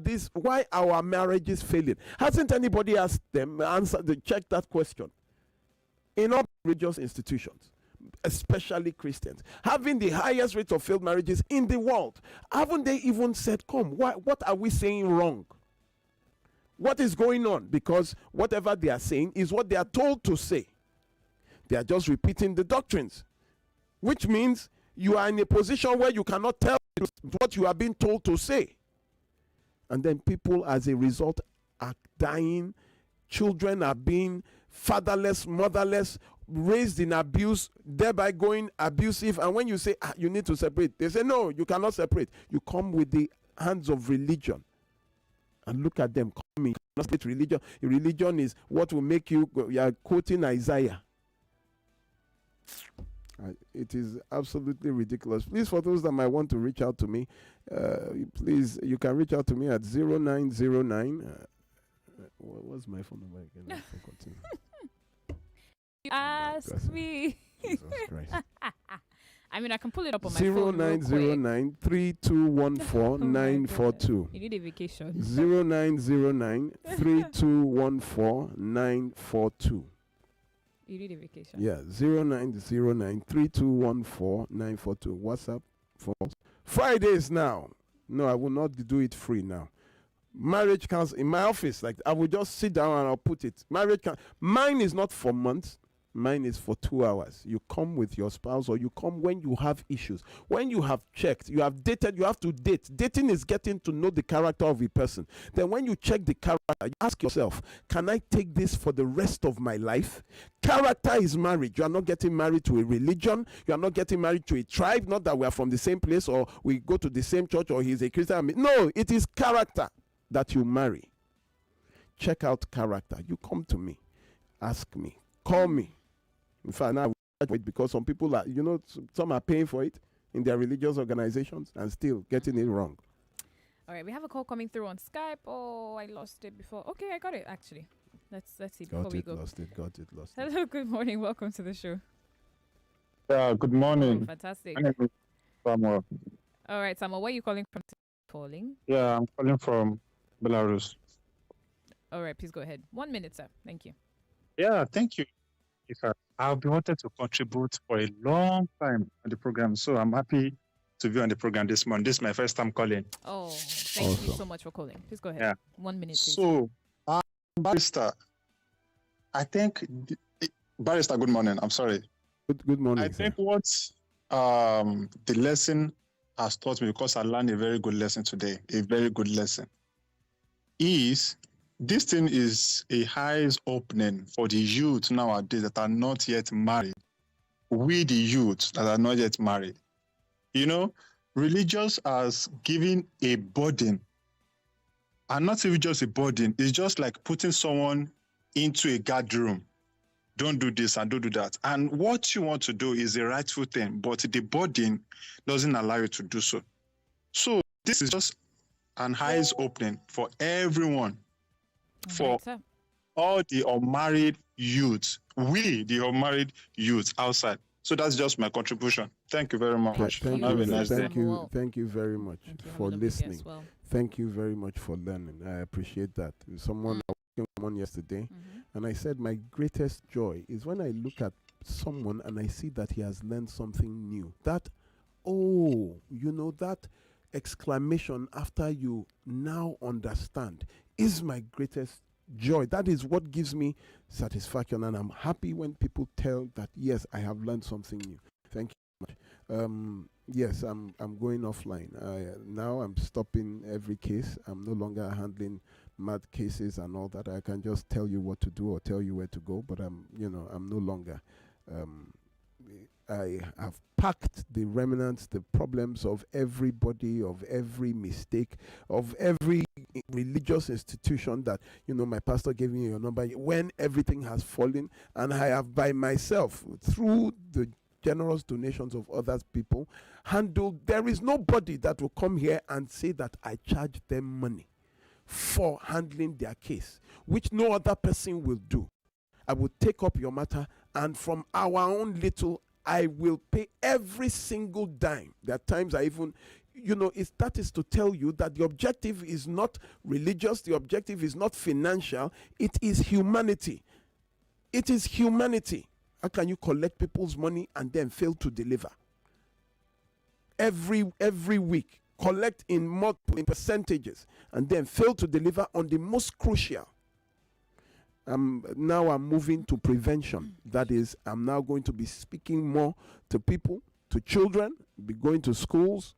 our marriages failing? Hasn't anybody asked them, check that question? In all religious institutions, especially Christians, having the highest rate of failed marriages in the world, haven't they even said, what are we saying wrong? What is going on? Because whatever they are saying is what they are told to say. They are just repeating the doctrines, which means you are in a position where you cannot tell what you are being told to say. And then people, as a result, are dying. Children are being fatherless, motherless, raised in abuse, thereby going abusive. And when you say, you need to separate, they say, no, you cannot separate. You come with the hands of religion. And look at them coming. Religion. Religion is what will make you. You are quoting Isaiah. It is absolutely ridiculous. Please, for those that might want to reach out to me, please, you can reach out to me at 0909. What was my phone number again? I've forgotten. Ask me. Jesus Christ. I mean, I can pull it up on my phone. 0909 3214 942. You need a vacation. 0909 3214 942. You need a vacation. Yeah, 0909 3214 942. WhatsApp for Fridays now. No, I will not do it free now. Marriage counseling in my office, like I will just sit down and I'll put it. Marriage mine is not for months. Mine is for 2 hours. You come with your spouse, or you come when you have issues. When you have checked, you have dated, you have to date. Dating is getting to know the character of a person. Then when you check the character, you ask yourself, can I take this for the rest of my life? Character is marriage. You are not getting married to a religion. You are not getting married to a tribe. Not that we are from the same place or we go to the same church or he's a Christian. No, it is character that you marry. Check out character. You come to me. Ask me. Call me. In fact, now wait, because some people are, some are paying for it in their religious organizations and still getting it wrong. All right, we have a call coming through on Skype. Oh, I lost it before. Okay, I got it actually. Let's see before Got we it, go. lost it. Hello, good morning. Welcome to the show. Good morning. Oh, fantastic. My name is Samuel. All right, Samuel, where are you calling from? Calling. Yeah, I'm calling from Belarus. All right, please go ahead. 1 minute, sir. Thank you. Yeah, thank you. I've been wanting to contribute for a long time on the program, so I'm happy to be on the program this morning. This is my first time calling. Oh, thank you so much for calling. Please go ahead. Yeah. 1 minute, please. So, Barrister, I think, Barrister, good morning. I'm sorry. Good morning, I think what the lesson has taught me, because I learned a very good lesson today, a very good lesson, is this thing is a eyes opening for the youth nowadays that are not yet married. We, the youth that are not yet married. You know, religious has given a burden, and not even just a burden, it's just like putting someone into a guard room. Don't do this and don't do that. And what you want to do is the rightful thing, but the burden doesn't allow you to do so. So this is just an eyes opening for everyone, for all the unmarried youths, we, the unmarried youths outside. So that's just my contribution. Thank you very much. Thank Have a nice day. Thank you very much for listening. Thank you very much for learning. I appreciate that. Someone I was working with one yesterday, and I said my greatest joy is when I look at someone and I see that he has learned something new. That, that exclamation after you now understand is my greatest joy. That is what gives me satisfaction, and I'm happy when people tell that, yes, I have learned something new. Thank you very much. Yes, I'm going offline. Now I'm stopping every case. I'm no longer handling mad cases and all that. I can just tell you what to do or tell you where to go, but I'm no longer. I have packed the remnants, the problems of everybody, of every mistake, of every religious institution that, my pastor gave me your number when everything has fallen, and I have by myself, through the generous donations of other people, handled. There is nobody that will come here and say that I charge them money for handling their case, which no other person will do. I will take up your matter, and from our own little, I will pay every single dime. There are times I even, that is to tell you that the objective is not religious, the objective is not financial, it is humanity. It is humanity. How can you collect people's money and then fail to deliver? Every week, collect in percentages and then fail to deliver on the most crucial. Now I'm moving to prevention. That is, I'm now going to be speaking more to people, to children, be going to schools.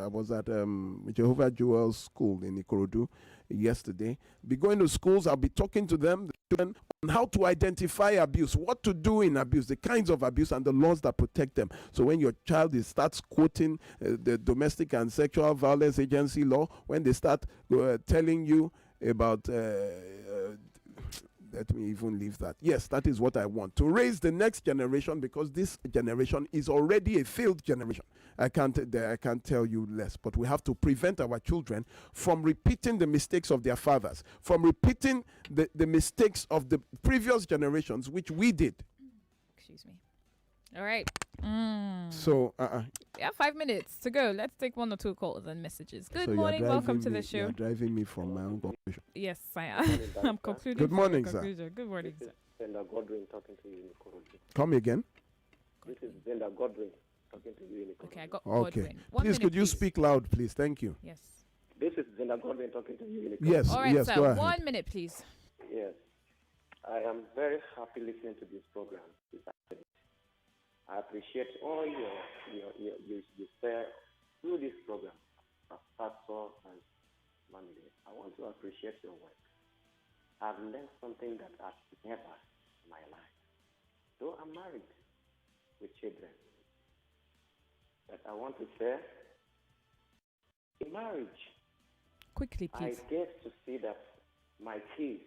I was at Jehovah Jewel's school in Ikorodu yesterday. Be going to schools. I'll be talking to them, the children, on how to identify abuse, what to do in abuse, the kinds of abuse, and the laws that protect them. So when your child starts quoting the Domestic and Sexual Violence Agency law, when they start telling you about let me even leave that. Yes, that is what I want, to raise the next generation, because this generation is already a failed generation. I can't tell you less, but we have to prevent our children from repeating the mistakes of their fathers, from repeating the mistakes of the previous generations, which we did. Excuse me. All right. So, yeah, 5 minutes to go. Let's take one or two calls and messages. Good so morning. Welcome to the show. You're driving me from my own conclusion. Yes, I am. I'm concluding. Good morning, sir. Good morning, sir. This is Zenda Godwin talking to you in Ikorodu. Come again. This is Zenda Godwin talking to you in Ikorodu. Okay, I got Okay. Godwin. Please, could you speak loud, please? Thank you. Yes. This is Zenda Godwin talking to you in Ikorodu. Yes, all right, yes, sir. go ahead. 1 minute, please. Yes. I am very happy listening to this program. I appreciate all you share through this program as pastor and family. I want to appreciate your work. I've learned something that I've never in my life. Though I'm married with children, that I want to say, in marriage, quickly, please. I get to see that my kids,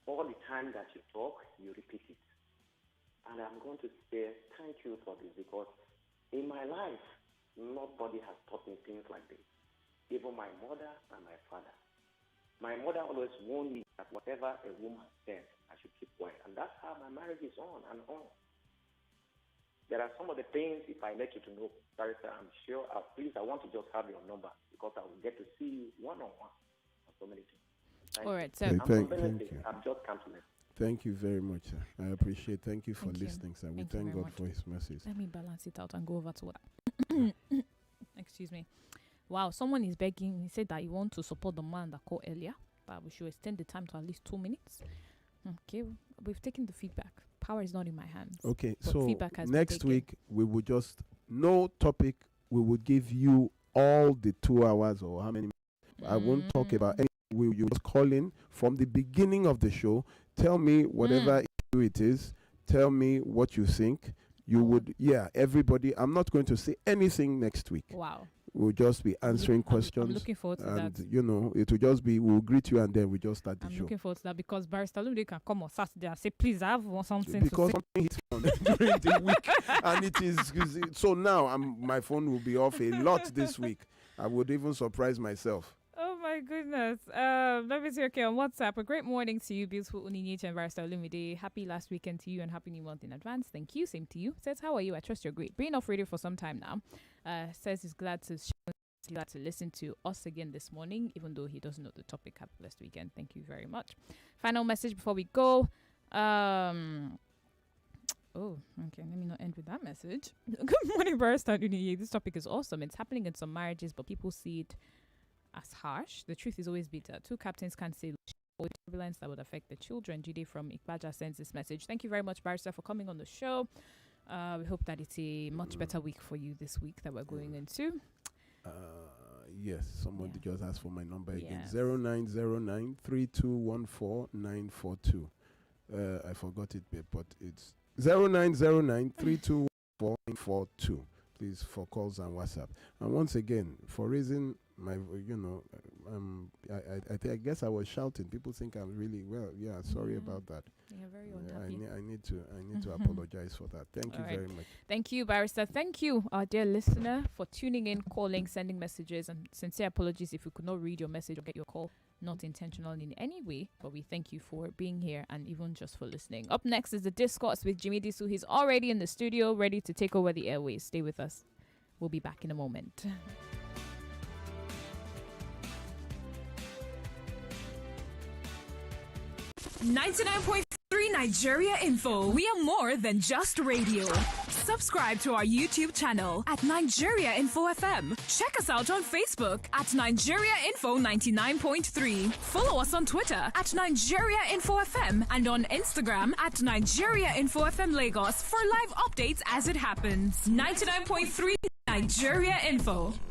all the time that you talk, you repeat it. And I'm going to say thank you for this, because in my life, nobody has taught me things like this. Even my mother and my father. My mother always warned me that whatever a woman says, I should keep quiet. And that's how my marriage is on and on. There are some of the things, if I let you to know, Barrister, I'm sure, please, I want to just have your number because I will get to see you one-on-one on so many things. All right, so thank you. I'm just canceling. Thank you very much, sir. I appreciate. Thank you for listening, sir. We thank God for His mercies. Let me balance it out and go over to what. Excuse me. Wow, someone is begging. He said that he wants to support the man that called earlier, but we should extend the time to at least 2 minutes. Okay, we've taken the feedback. Power is not in my hands. Okay, but so feedback has next been week we will just no topic. We will give you all the 2 hours or how many. I won't talk about any. We will just call in from the beginning of the show. Tell me whatever issue it is. Tell me what you think. You would, everybody. I'm not going to say anything next week. Wow. We'll just be answering questions. I'm looking forward to and that. You know, it will just be, we'll greet you and then we just start the I'm show. looking forward to that because Barrister Lumide can come on Saturday and say, please, I have something Because to say. something hits on during the week. And it is, so now my phone will be off a lot this week. I would even surprise myself. Oh my goodness. Let me see. Okay, on WhatsApp. A great morning to you, beautiful Onyinyechi and Barrister Lumide. Happy last weekend to you and happy new month in advance. Thank you. Same to you. Says, how are you? I trust you're great. Been off radio for some time now. Says he's glad to listen to us again this morning, even though he doesn't know the topic. Happy blessed weekend. Thank you very much. Final message before we go. Oh, okay. Let me not end with that message. Good morning, Barrister Onyinyechi. This topic is awesome. It's happening in some marriages, but people see it as harsh. The truth is always bitter. 2 captains can't say turbulence that would affect the children. Judy from Ikbaja sends this message. Thank you very much, Barrister, for coming on the show. We hope that it's a much better week for you this week that we're going into. Yes, someone just asked for my number again. 0909 3214 942. I forgot it, but it's 0909 3214 942. Please, for calls and WhatsApp. And once again, for raising my, I guess I was shouting. People think I'm really sorry about that. Yeah, very unhappy. I need to apologize for that. Thank you very much. Thank you, Barrister. Thank you, our dear listener, for tuning in, calling, sending messages, and sincere apologies if we could not read your message or get your call. Not intentional in any way, but we thank you for being here and even just for listening. Up next is the Discourse with Jimmy Disu. He's already in the studio, ready to take over the airways. Stay with us. We'll be back in a moment. .3 Nigeria Info. We are more than just radio. Subscribe to our YouTube channel at Nigeria Info FM. Check us out on Facebook at Nigeria Info 99.3. Follow us on Twitter at Nigeria Info FM and on Instagram at Nigeria Info FM Lagos for live updates as it happens. 99.3 Nigeria Info.